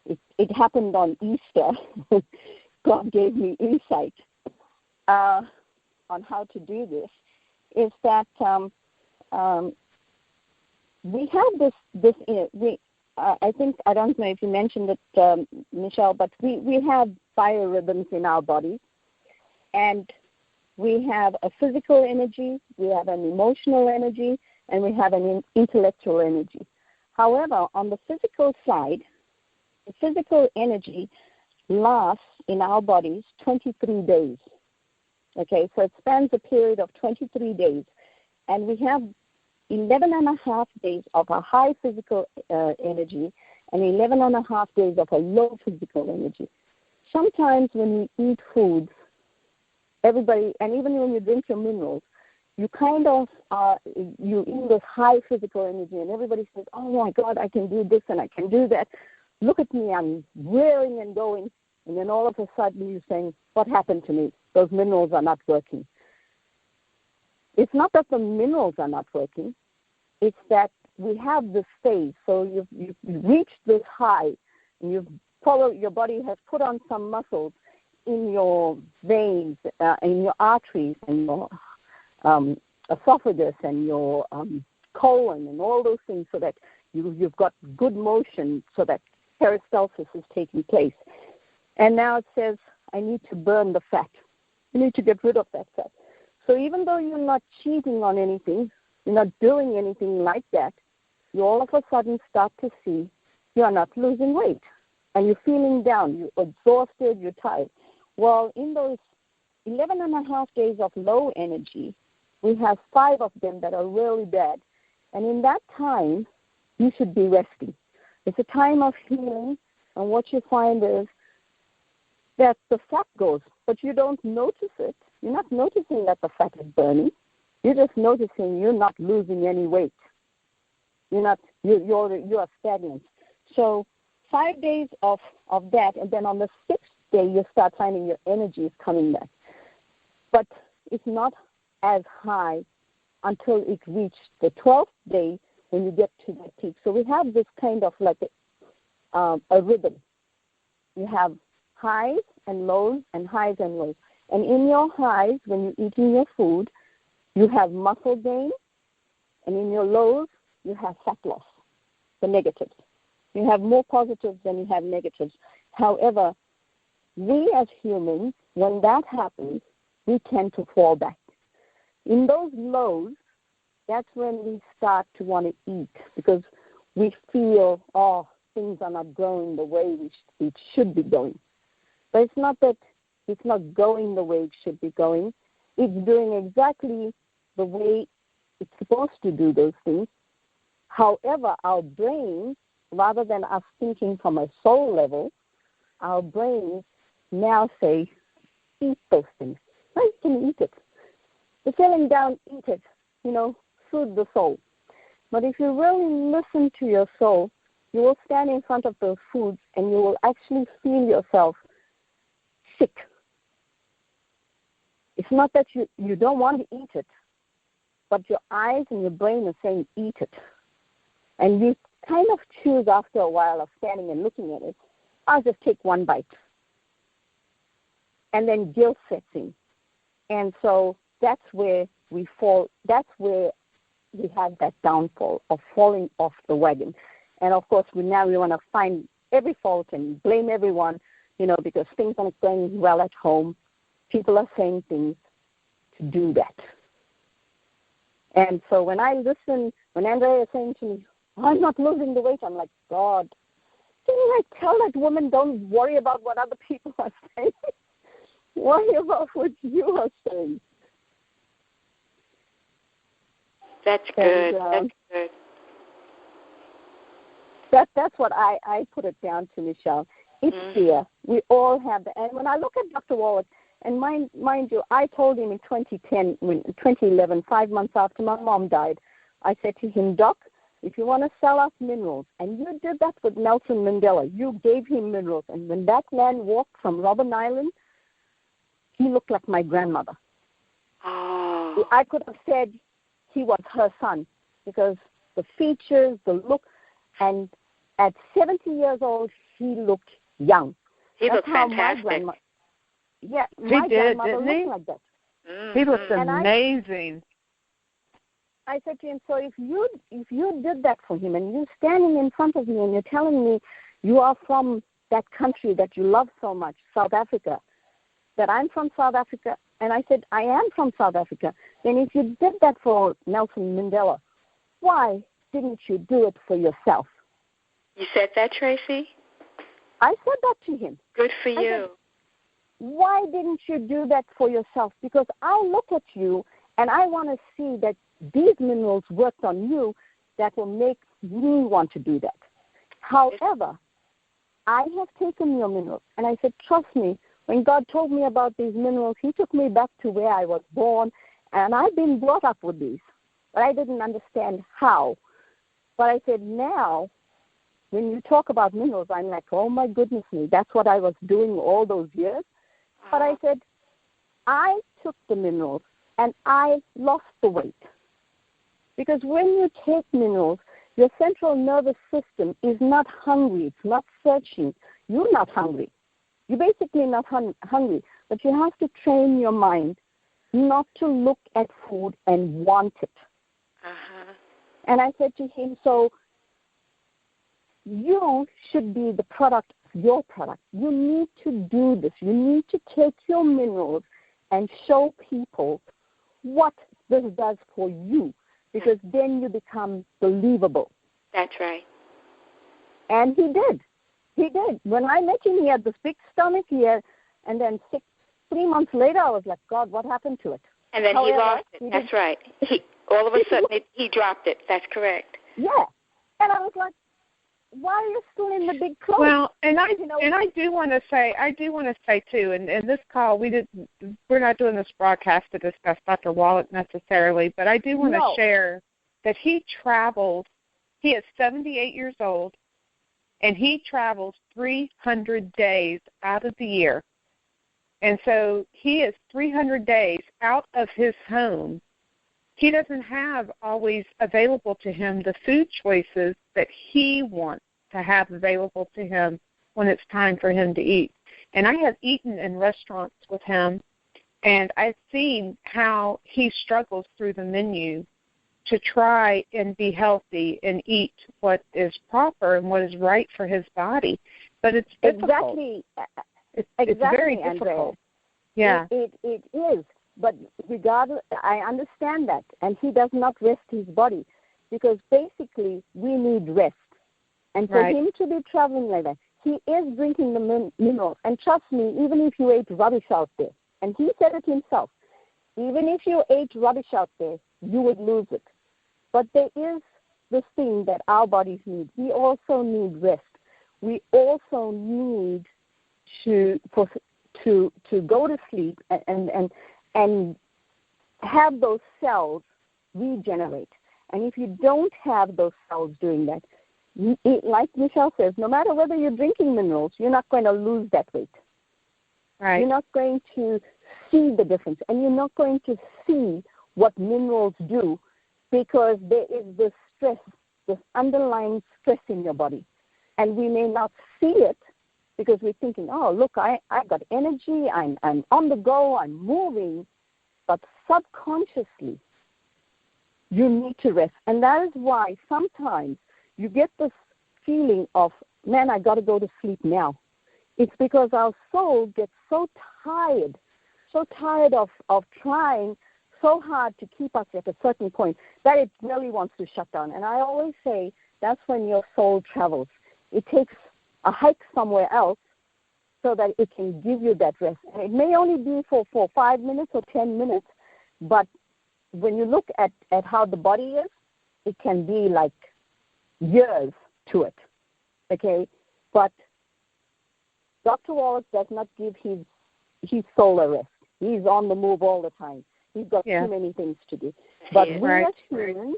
it happened on Easter, God gave me insight on how to do this, is that we have this I think, I don't know if you mentioned it, Michelle, but we have biorhythms in our body, and we have a physical energy, we have an emotional energy, and we have an intellectual energy. However, on the physical side, the physical energy lasts in our bodies 23 days. Okay, so it spans a period of 23 days, and we have 11 and a half days of a high physical energy, and 11 and a half days of a low physical energy. Sometimes when we eat foods, everybody, and even when you drink your minerals, you kind of you in this high physical energy, and everybody says, oh my God, I can do this and I can do that. Look at me, I'm rearing and going. And then all of a sudden you're saying, what happened to me? Those minerals are not working. It's not that the minerals are not working. It's that we have this phase. So you've reached this high, and your body has put on some muscles in your veins, in your arteries, and your esophagus, and your colon, and all those things, so that you've got good motion, so that peristalsis is taking place. And now it says, I need to burn the fat. I need to get rid of that fat. So even though you're not cheating on anything, you're not doing anything like that, you all of a sudden start to see you're not losing weight. And you're feeling down, you're exhausted, you're tired. Well, in those 11 and a half days of low energy, we have 5 of them that are really bad. And in that time, you should be resting. It's a time of healing, and what you find is that the fat goes, but you don't notice it. You're not noticing that the fat is burning. You're just noticing you're not losing any weight. You are stagnant. So 5 days of that, and then on the 6th day, you start finding your energy is coming back. But it's not as high until it reaches the 12th day when you get to the peak. So we have this kind of like a rhythm. You have highs and lows and highs and lows. And in your highs, when you're eating your food, you have muscle gain, and in your lows, you have fat loss, the negatives. You have more positives than you have negatives. However, we as humans, when that happens, we tend to fall back. In those lows, that's when we start to want to eat, because we feel, things are not going the way it should be going. But it's not that it's not going the way it should be going. It's doing exactly the way it's supposed to do those things. However, our brain, rather than us thinking from a soul level, our brains now say, eat those things. I can eat it. You're feeling down, eat it. Soothe the soul. But if you really listen to your soul, you will stand in front of those foods and you will actually feel yourself sick. It's not that you don't want to eat it, but your eyes and your brain are saying, eat it. And you kind of choose after a while of standing and looking at it, I'll just take one bite. And then guilt sets in. And so that's where we fall. That's where we have that downfall of falling off the wagon. And, of course, we want to find every fault and blame everyone, because things aren't going well at home. People are saying things to do that. And so when I listen, when Andrea is saying to me, I'm not losing the weight, I'm like, God, didn't I tell that woman don't worry about what other people are saying? Worry about what you are saying. That's good. That's good. That's what I put it down to, Michelle. It's fear. We all have that. And when I look at Dr. Wallace, and mind you, I told him in 2011, 5 months after my mom died, I said to him, Doc, if you want to sell us minerals, and you did that with Nelson Mandela, you gave him minerals. And when that man walked from Robben Island, he looked like my grandmother. Oh. I could have said he was her son, because the features, the look, and at 70 years old, he looked young. He looked fantastic. My grandmother looked like that. Mm-hmm. He looked amazing. I said to him, so if you did that for him, and you're standing in front of me and you're telling me you are from that country that you love so much, South Africa, that I'm from South Africa, and I said, I am from South Africa, then if you did that for Nelson Mandela, why didn't you do it for yourself? You said that, Tracy? I said that to him. Good for you. Said, why didn't you do that for yourself? Because I look at you and I want to see that these minerals worked on you that will make me want to do that. However, I have taken your minerals. And I said, trust me, when God told me about these minerals, he took me back to where I was born, and I've been brought up with these. But I didn't understand how. But I said, now, when you talk about minerals, I'm like, oh, my goodness me, that's what I was doing all those years. But I said, I took the minerals, and I lost the weight. Because when you take minerals, your central nervous system is not hungry. It's not searching. You're not hungry. You're basically not hungry. But you have to train your mind not to look at food and want it. Uh-huh. And I said to him, so you should be the product of your product. You need to do this. You need to take your minerals and show people what this does for you, because then you become believable. That's right. And he did. He did. When I met him, he had this big stomach here, and then 3 months later, I was like, God, what happened to it? And then he lost it. That's right. All of a sudden, he dropped it. That's correct. Yeah. And I was like, why are you still in the big clothes? Well, and I do want to say too, and this call we're not doing this broadcast to discuss Dr. Wallach necessarily, but I do want to share that he travels. He is 78 years old, and he travels 300 days out of the year. And so he is 300 days out of his home. He doesn't have always available to him the food choices that he wants to have available to him when it's time for him to eat. And I have eaten in restaurants with him, and I've seen how he struggles through the menu to try and be healthy and eat what is proper and what is right for his body. But it's difficult. It's very difficult. Yeah. It is. But regardless, I understand that. And he does not rest his body, because basically we need rest. And for him to be traveling like that, he is drinking the minerals. And trust me, even if you ate rubbish out there, and he said it himself, even if you ate rubbish out there, you would lose it. But there is this thing that our bodies need. We also need rest. We also need to go to sleep and have those cells regenerate. And if you don't have those cells doing that, like Michelle says, no matter whether you're drinking minerals, you're not going to lose that weight. Right. You're not going to see the difference, and you're not going to see what minerals do, because there is this stress, this underlying stress in your body. And we may not see it because we're thinking, oh, look, I got energy, I'm on the go, I'm moving. But subconsciously, you need to rest. And that is why sometimes you get this feeling of, man, I got to go to sleep now. It's because our soul gets so tired of trying so hard to keep us at a certain point that it really wants to shut down. And I always say that's when your soul travels. It takes a hike somewhere else so that it can give you that rest. And it may only be for 5 minutes or 10 minutes, but when you look at how the body is, it can be like years to it, okay? But Dr. Wallach does not give his soul a rest. He's on the move all the time. He's got too many things to do. But we as humans,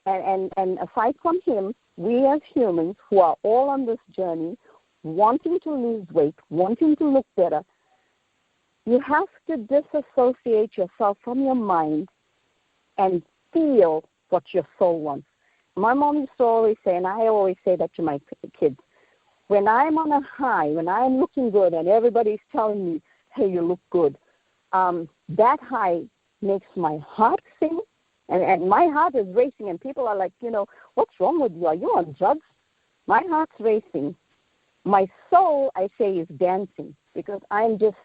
and aside from him, we as humans who are all on this journey, wanting to lose weight, wanting to look better, you have to disassociate yourself from your mind and feel what your soul wants. My mom used to always say, and I always say that to my kids, when I'm on a high, when I'm looking good and everybody's telling me, hey, you look good, that high makes my heart sing, and my heart is racing, and people are like, what's wrong with you? Are you on drugs? My heart's racing. My soul, I say, is dancing, because I'm just,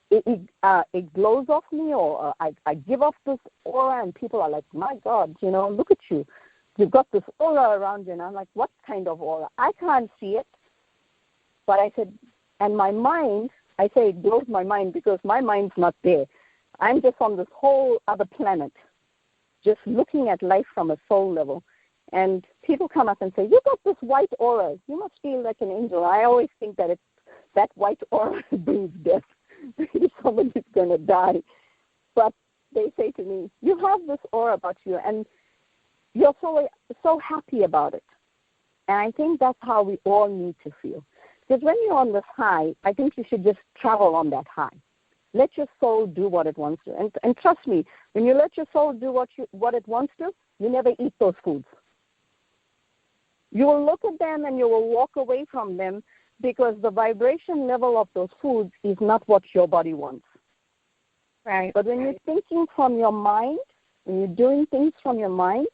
it glows off me, or I give off this aura, and people are like, my God, look at you. You've got this aura around you. And I'm like, what kind of aura? I can't see it. But I said, and my mind, I say it blows my mind, because my mind's not there. I'm just on this whole other planet, just looking at life from a soul level. And people come up and say, you got this white aura. You must feel like an angel. I always think that that white aura brings death. Somebody's going to die. But they say to me, you have this aura about you, and you're so happy about it. And I think that's how we all need to feel. Because when you're on this high, I think you should just travel on that high. Let your soul do what it wants to. And trust me, when you let your soul do what it wants to, you never eat those foods. You will look at them and you will walk away from them because the vibration level of those foods is not what your body wants. Right. But when you're thinking from your mind, when you're doing things from your mind,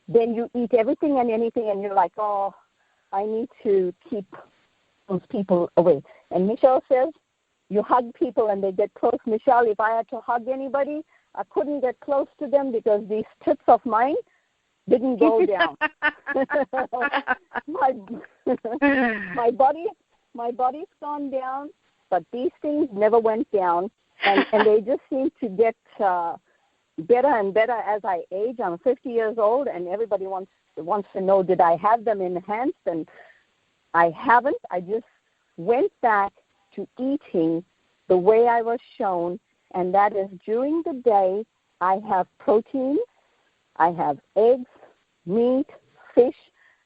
then you eat everything and anything, and you're like, oh, I need to keep those people away. And Michelle says, you hug people and they get close. Michelle, if I had to hug anybody, I couldn't get close to them because these tits of mine didn't go down. my body's gone down, but these things never went down, and they just seem to get better and better as I age. I'm 50 years old, and everybody wants to know, did I have them enhanced? And I haven't. I just went back to eating the way I was shown, and that is during the day I have proteins, I have eggs, meat, fish.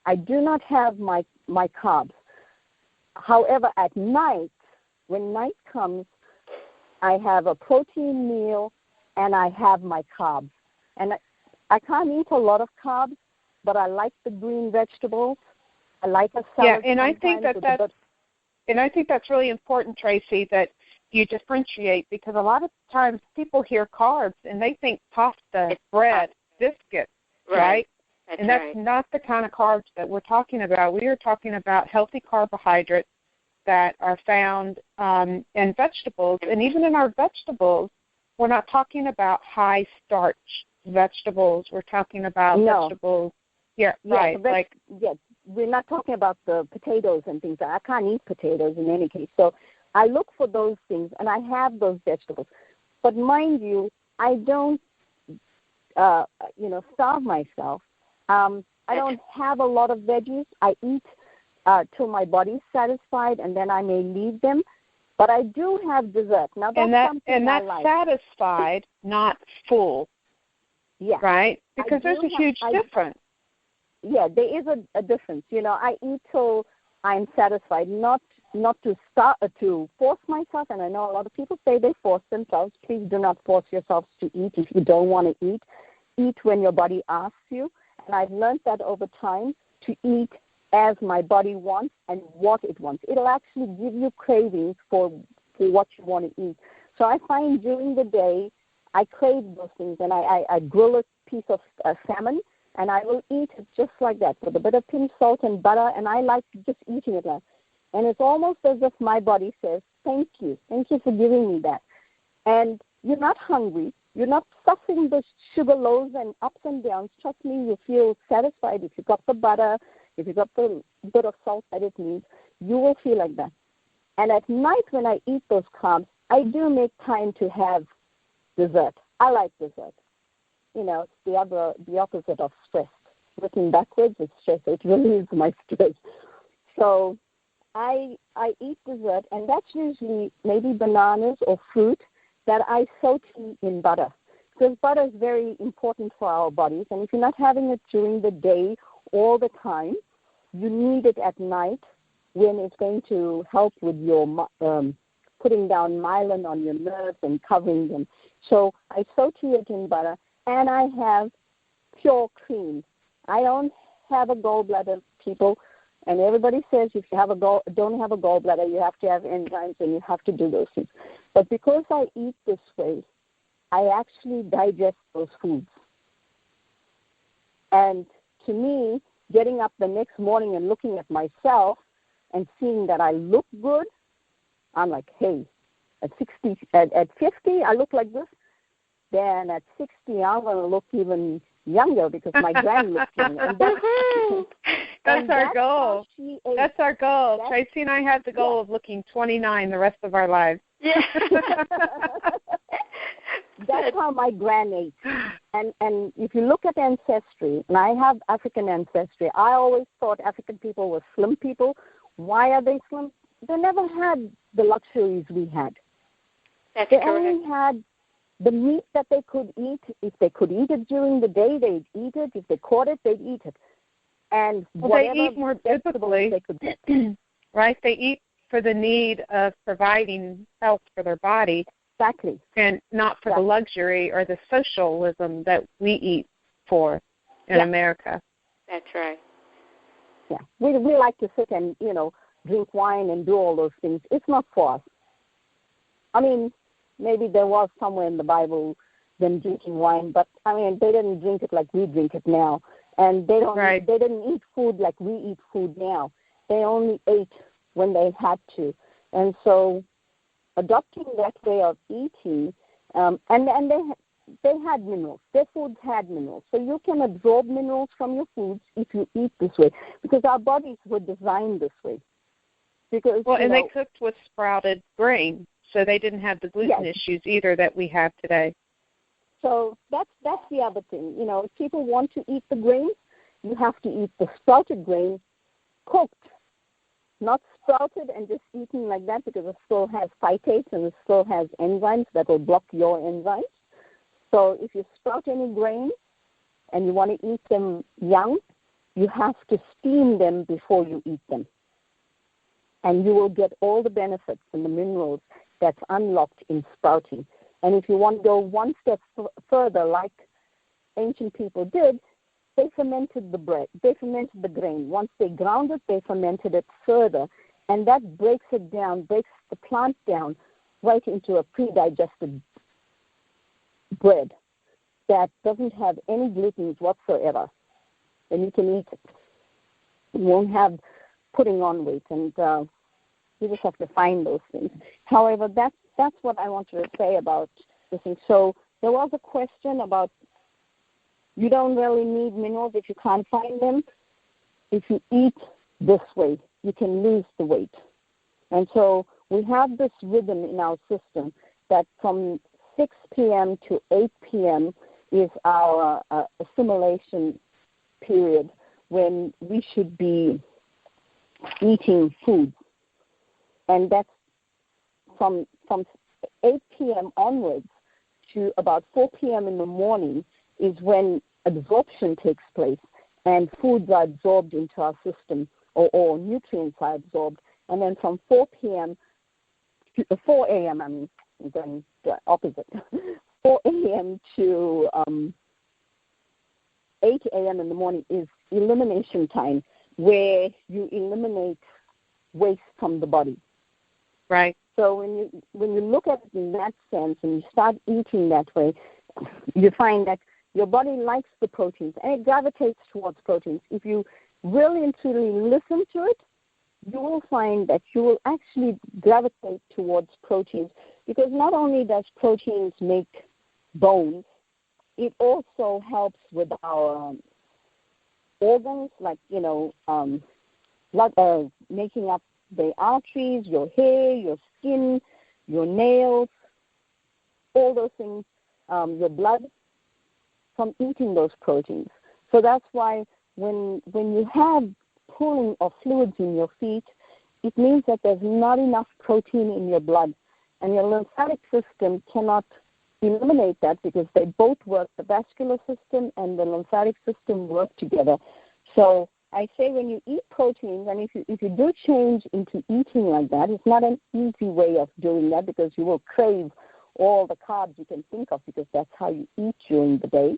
I do not have my carbs. However, at night, when night comes, I have a protein meal and I have my carbs. And I can't eat a lot of carbs, but I like the green vegetables. I like a salad. Yeah, and I think that's really important, Tracy, that you differentiate, because a lot of times people hear carbs and they think pasta, bread, biscuits, right? That's not the kind of carbs that we're talking about. We are talking about healthy carbohydrates that are found in vegetables. And even in our vegetables, we're not talking about high starch vegetables. We're talking about vegetables. Yeah, right. We're not talking about the potatoes and things. I can't eat potatoes in any case. So I look for those things, and I have those vegetables. But mind you, I don't, starve myself. I don't have a lot of veggies. I eat till my body's satisfied, and then I may leave them. But I do have dessert. Now that's something I like. Satisfied, not full. Yeah. Right? Because there's a huge difference. Yeah, there is a difference. I eat till I'm satisfied, not to force myself. And I know a lot of people say they force themselves. Please do not force yourselves to eat if you don't want to eat. Eat when your body asks you. And I've learned that over time, to eat as my body wants and what it wants. It'll actually give you cravings for what you want to eat. So I find during the day, I crave those things, and I grill a piece of salmon, and I will eat it just like that with a bit of pink salt and butter, and I like just eating it like. And it's almost as if my body says, thank you for giving me that. And you're not hungry. You're not suffering the sugar lows and ups and downs. Trust me, you feel satisfied. If you got the butter, if you got the bit of salt that it needs, you will feel like that. And at night when I eat those carbs, I do make time to have dessert. I like dessert. It's the opposite of stress. Written backwards is stress. It relieves my stress. So I eat dessert, and that's usually maybe bananas or fruit that I saute in butter, because butter is very important for our bodies. And if you're not having it during the day all the time, you need it at night when it's going to help with your putting down myelin on your nerves and covering them. So I saute it in butter, and I have pure cream. I don't have a gallbladder, people, and everybody says if you don't have a gallbladder, you have to have enzymes and you have to do those things. But because I eat this way, I actually digest those foods. And to me, getting up the next morning and looking at myself and seeing that I look good, I'm like, hey, at 50, I look like this. Then at 60, I'm going to look even younger because my grand looks young. And that's our goal. That's our goal. Tracy and I have the goal of looking 29 the rest of our lives. Yeah. that's how my gran ate. And if you look at ancestry, and I have African ancestry, I always thought African people were slim people. Why are they slim? They never had the luxuries we had. That's they correct. only had the meat that they could eat. If they could eat it during the day, they'd eat it. If they caught it, they'd eat it. And they eat more biblically, they could get. right? They eat for the need of providing health for their body. Exactly. And not for the luxury or the socialism that we eat for in America. That's right. Yeah. We like to sit and, drink wine and do all those things. It's not for us. I mean, maybe there was somewhere in the Bible them drinking wine, but, they didn't drink it like we drink it now. And they didn't eat food like we eat food now. They only ate when they had to. And so adopting that way of eating, and they had minerals. Their foods had minerals. So you can absorb minerals from your foods if you eat this way, because our bodies were designed this way. Because they cooked with sprouted grain, so they didn't have the gluten issues either that we have today. So that's the other thing. If people want to eat the grains, you have to eat the sprouted grain cooked, not sprouted and just eaten like that, because it still has phytates and it still has enzymes that will block your enzymes. So if you sprout any grains and you want to eat them young, you have to steam them before you eat them. And you will get all the benefits and the minerals that's unlocked in sprouting. And if you want to go one step further, like ancient people did, they fermented the bread. They fermented the grain. Once they ground it, they fermented it further. And that breaks it down, breaks the plant down right into a pre-digested bread that doesn't have any gluten whatsoever. And you can eat it. You won't have putting on weight. And you just have to find those things. However, that's what I wanted to say about this thing. So there was a question about you don't really need minerals if you can't find them. If you eat this way, you can lose the weight. And so we have this rhythm in our system that from 6 p.m. to 8 p.m. is our assimilation period when we should be eating food. And that's from 8 p.m. onwards to about 4 p.m. in the morning is when absorption takes place and foods are absorbed into our system or nutrients are absorbed. And then from 4 a.m., I'm going the opposite, 4 a.m. to 8 a.m. in the morning is elimination time, where you eliminate waste from the body. Right. So when you look at it in that sense and you start eating that way, you find that your body likes the proteins and it gravitates towards proteins. If you really and truly listen to it, you will find that you will actually gravitate towards proteins, because not only does proteins make bones, it also helps with our organs, like, making up the arteries, your hair, your skin, your nails, all those things, your blood, from eating those proteins. So that's why when you have pooling of fluids in your feet, it means that there's not enough protein in your blood. And your lymphatic system cannot eliminate that, because they both work, the vascular system and the lymphatic system work together. So I say when you eat proteins, and if you do change into eating like that, it's not an easy way of doing that, because you will crave all the carbs you can think of, because that's how you eat during the day.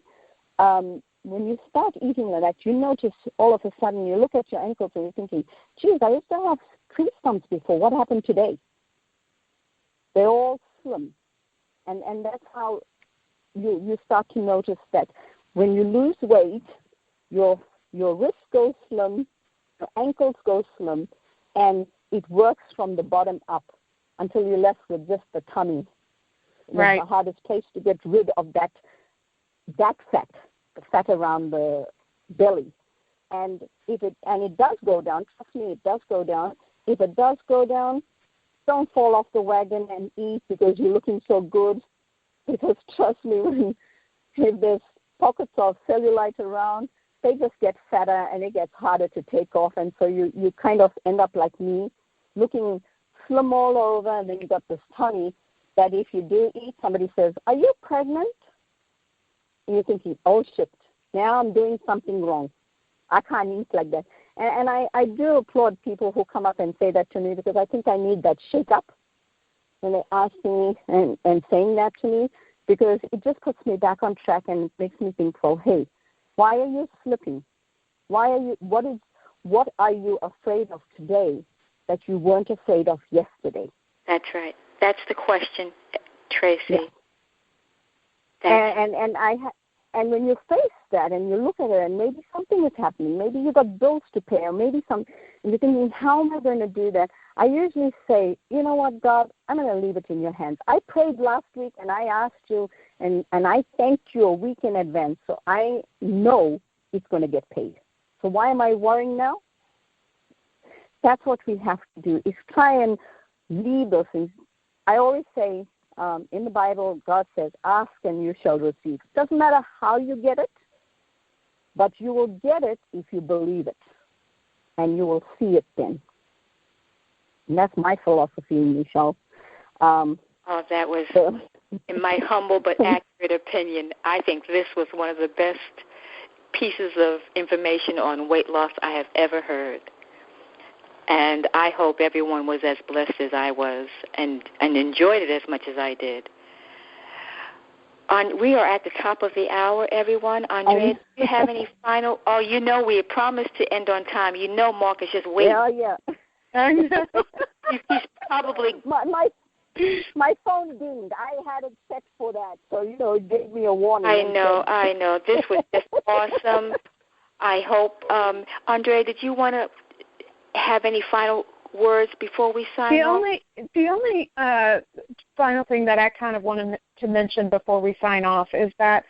When you start eating like that, you notice all of a sudden you look at your ankles and you're thinking, geez, I used to have tree stumps before. What happened today? They're all slim. And that's how you start to notice that when you lose weight, your wrist goes slim, your ankles go slim, and it works from the bottom up until you're left with just the tummy. Right. It's the hardest place to get rid of that fat, the fat around the belly. And it does go down. Trust me, it does go down. If it does go down, don't fall off the wagon and eat because you're looking so good. because trust me, if there's pockets of cellulite around, they just get fatter and it gets harder to take off. And so you kind of end up like me, looking slim all over, and then you got this tummy that if you do eat, somebody says, "Are you pregnant?" And you're thinking, "Oh, shit, now I'm doing something wrong. I can't eat like that." And I do applaud people who come up and say that to me, because I think I need that shake-up when they ask me and saying that to me, because it just puts me back on track and makes me think, well, hey, why are you slipping? What are you afraid of today that you weren't afraid of yesterday? That's right. That's the question, Tracy. Yeah. And when you face that and you look at it and maybe something is happening, maybe you got bills to pay, or maybe and you're thinking, how am I going to do that? I usually say, you know what, God, I'm going to leave it in your hands. I prayed last week and I asked you and I thanked you a week in advance, so I know it's going to get paid. So why am I worrying now? That's what we have to do, is try and leave those things. I always say, in the Bible, God says, ask and you shall receive. Doesn't matter how you get it, but you will get it if you believe it, and you will see it then. And that's my philosophy, Michelle. That was, in my humble but accurate opinion, I think this was one of the best pieces of information on weight loss I have ever heard. And I hope everyone was as blessed as I was and enjoyed it as much as I did. We are at the top of the hour, everyone. Andrea, do you have any final? Oh, you know we had promised to end on time. You know Mark is just waiting. Yeah. I know. He's probably... My phone dinged. I had it set for that. So, it gave me a warning. I know. This was just awesome. I hope... Andrea, did you want to have any final words before we sign off? The only final thing that I kind of wanted to mention before we sign off is that,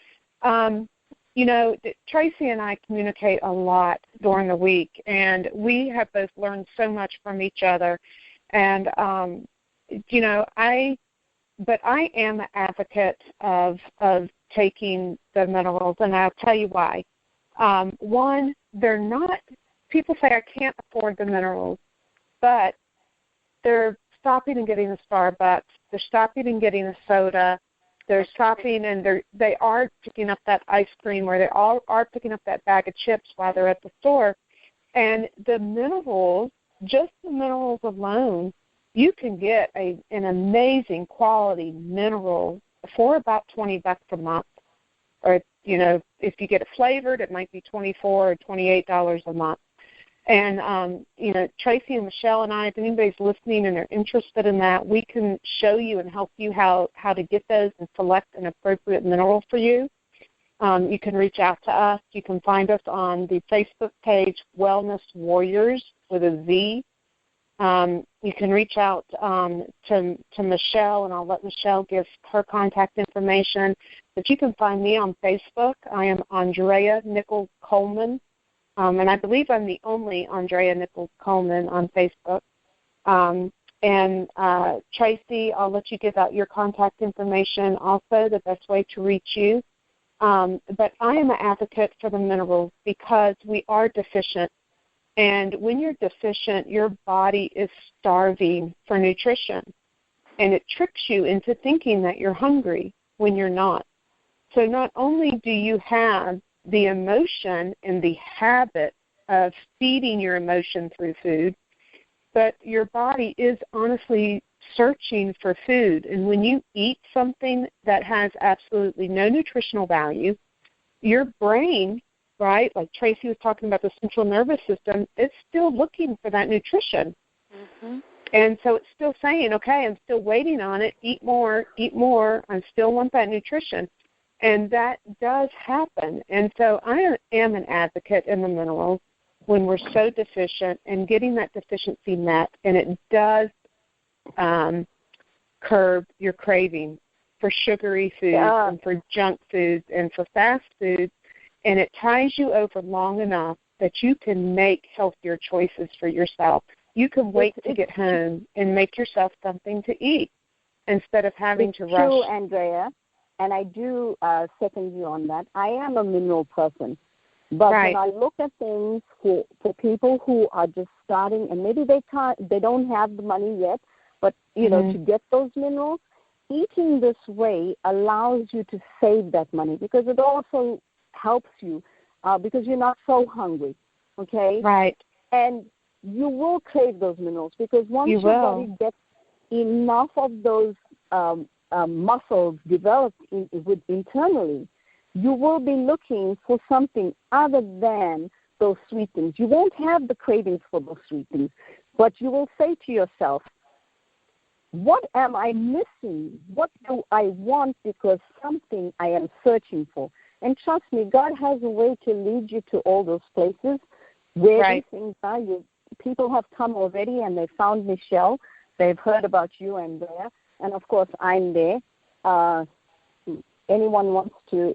Tracy and I communicate a lot during the week, and we have both learned so much from each other. And, I am an advocate of taking the minerals, and I'll tell you why. One, they're not... People say, I can't afford the minerals, but they're stopping and getting a Starbucks. They're stopping and getting a soda. They're stopping and they are picking up that ice cream, or they all are picking up that bag of chips while they're at the store. And the minerals, just the minerals alone, you can get an amazing quality mineral for about $20 a month. Or, if you get it flavored, it might be $24 or $28 a month. And, Tracy and Michelle and I, if anybody's listening and they're interested in that, we can show you and help you how to get those and select an appropriate mineral for you. You can reach out to us. You can find us on the Facebook page, Wellness Warriors, with a Z. You can reach out to Michelle, and I'll let Michelle give her contact information. But you can find me on Facebook. I am Andrea Nichols Coleman. And I believe I'm the only Andrea Nichols Coleman on Facebook. Tracy, I'll let you give out your contact information also, the best way to reach you. But I am an advocate for the minerals because we are deficient. And when you're deficient, your body is starving for nutrition. And it tricks you into thinking that you're hungry when you're not. So not only do you have the emotion and the habit of feeding your emotion through food, but your body is honestly searching for food. And when you eat something that has absolutely no nutritional value, your brain, right, like Tracy was talking about the central nervous system, it's still looking for that nutrition. Mm-hmm. And so it's still saying, okay, I'm still waiting on it, eat more, I still want that nutrition. And that does happen. And so I am an advocate in the minerals when we're so deficient and getting that deficiency met, and it does curb your craving for sugary foods and for junk foods and for fast foods, and it ties you over long enough that you can make healthier choices for yourself. You can wait to get home and make yourself something to eat instead of having to rush. True, Andrea. and I do second you on that. I am a mineral person. But right. when I look at things for people who are just starting, and maybe they don't have the money yet, but, to get those minerals, eating this way allows you to save that money because it also helps you because you're not so hungry, okay? Right. And you will crave those minerals because once your body gets enough of those muscles developed internally, you will be looking for something other than those sweet things. You won't have the cravings for those sweet things, but you will say to yourself, what am I missing? What do I want? Because something I am searching for. And trust me, God has a way to lead you to all those places where these things are. People have come already and they found Michelle. They've heard about you and there. And, of course, I'm there. Anyone wants to,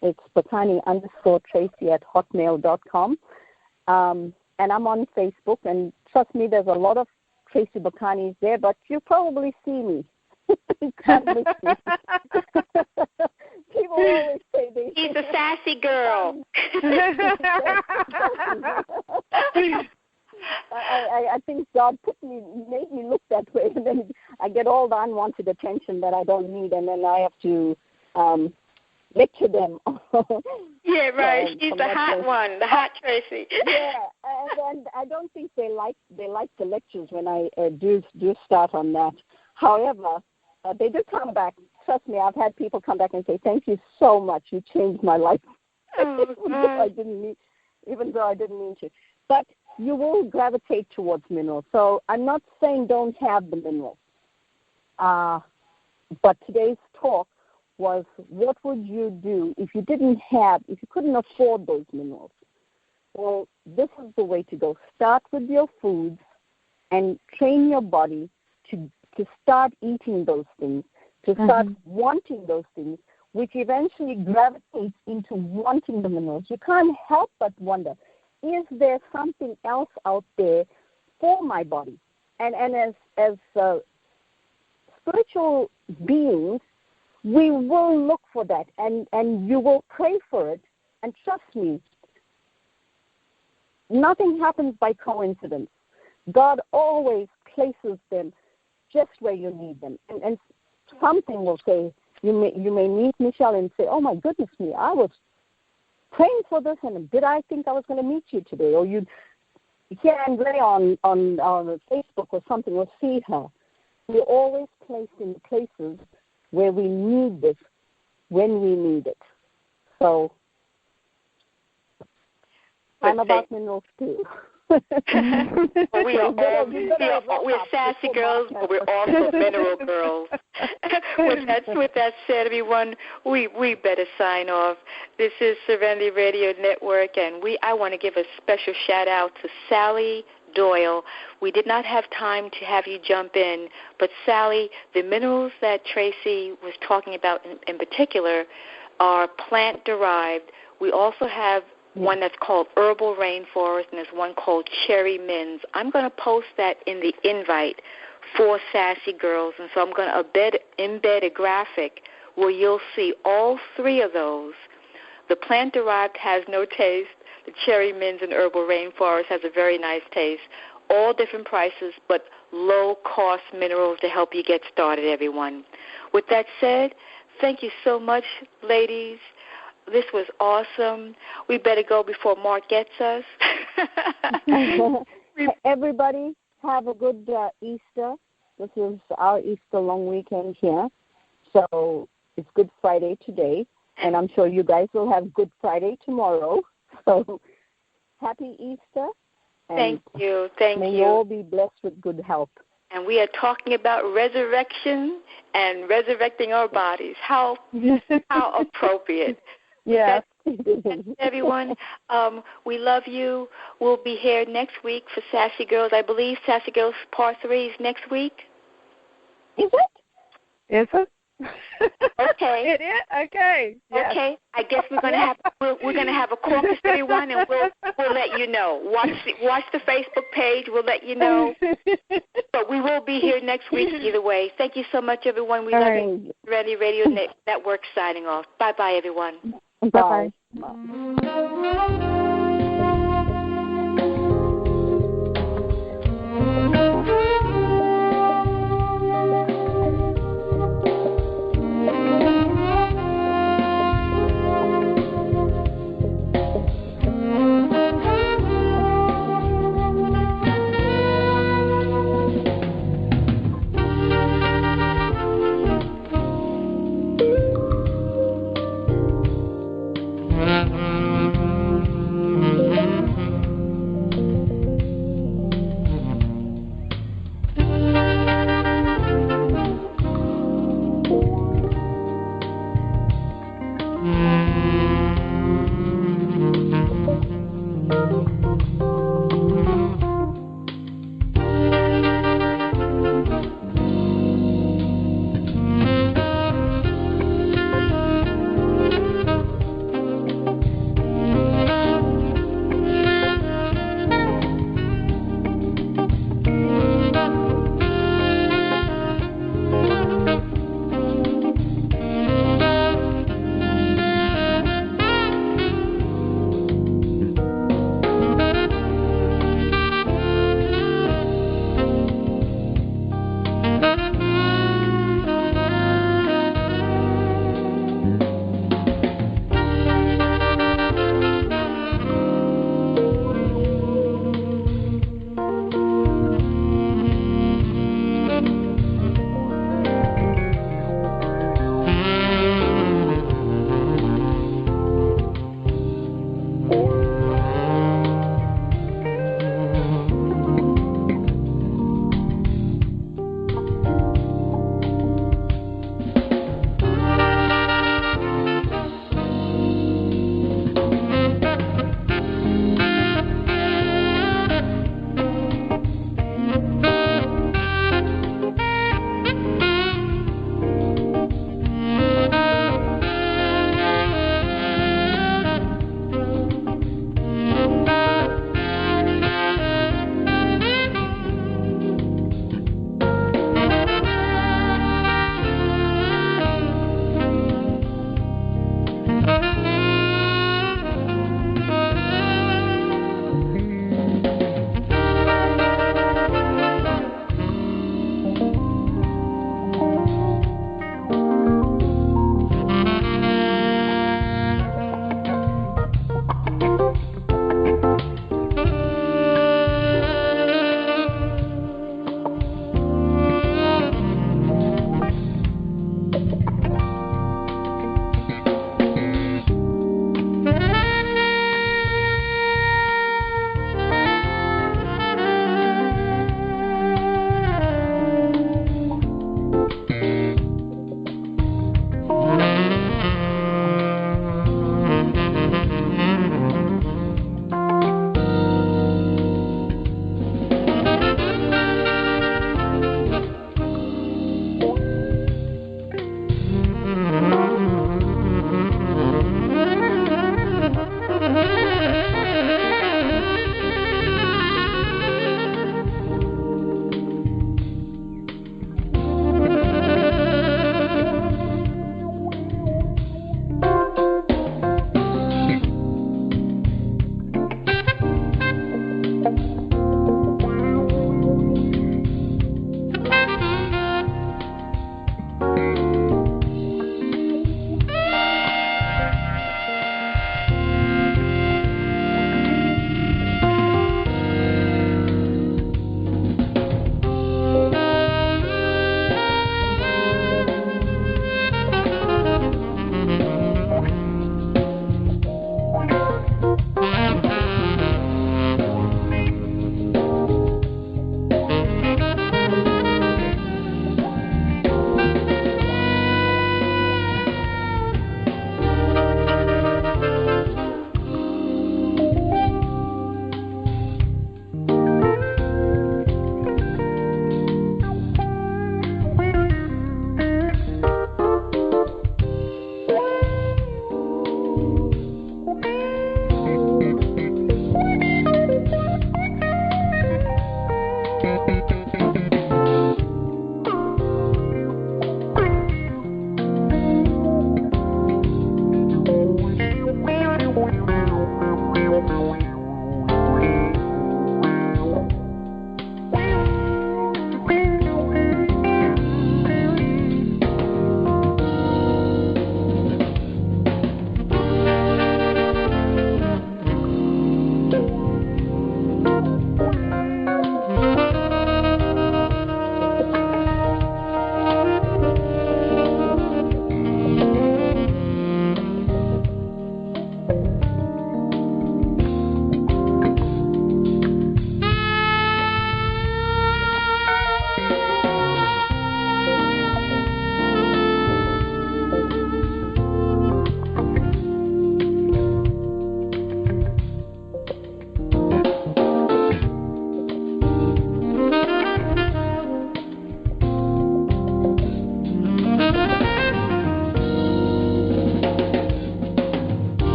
it's Bacani_Tracy@hotmail.com. And I'm on Facebook. And trust me, there's a lot of Tracy Bacanis there, but you probably see me. You can't miss me. People always say they She's a sassy girl. I think God made me look that way, and then I get all the unwanted attention that I don't need, and then I have to lecture them. Yeah, right. She's the hot one, the hot Tracy. Yeah, and I don't think they like the lectures when I do start on that. However, they do come back. Trust me, I've had people come back and say, "Thank you so much. You changed my life." Oh, even though I didn't mean to. But you will gravitate towards minerals. So I'm not saying don't have the minerals. But today's talk was, what would you do if you couldn't afford those minerals? Well, this is the way to go. Start with your foods and train your body to start eating those things, to start wanting those things, which eventually gravitates into wanting the minerals. You can't help but wonder, is there something else out there for my body? And as spiritual beings, we will look for that, and you will pray for it. And trust me, nothing happens by coincidence. God always places them just where you need them. And something will say, you may meet Michelle and say, oh my goodness me, I was praying for this, and did I think I was going to meet you today? Or you hear Andre on Facebook or something, or see her. We're always placed in places where we need this, when we need it. So I'm about minerals too. We're sassy girls, but we're also mineral girls. With that said, everyone, we better sign off. This is Serenity Radio Network, and I want to give a special shout-out to Sally Doyle. We did not have time to have you jump in, but Sally, the minerals that Tracy was talking about in particular are plant-derived. We also have one that's called Herbal Rainforest, and there's one called Cherry Mints. I'm going to post that in the invite for Sassy Girls, and so I'm going to embed a graphic where you'll see all three of those. The plant-derived has no taste. The Cherry Mints and Herbal Rainforest has a very nice taste. All different prices, but low-cost minerals to help you get started, everyone. With that said, thank you so much, ladies. This was awesome. We better go before Mark gets us. Everybody, have a good Easter. This is our Easter long weekend here. So it's Good Friday today, and I'm sure you guys will have Good Friday tomorrow. So happy Easter. Thank you. May you all be blessed with good health. And we are talking about resurrection and resurrecting our bodies. How appropriate. Yes. Everyone, we love you. We'll be here next week for Sassy Girls. I believe Sassy Girls Part 3 is next week. Is it? Is it? Okay. It is? Okay. Yes. Okay. I guess we're gonna have a caucus, everyone, and we'll let you know. Watch the Facebook page. We'll let you know. But we will be here next week either way. Thank you so much, everyone. We love you. Serenity Radio Network signing off. Bye, everyone. Bye. Bye.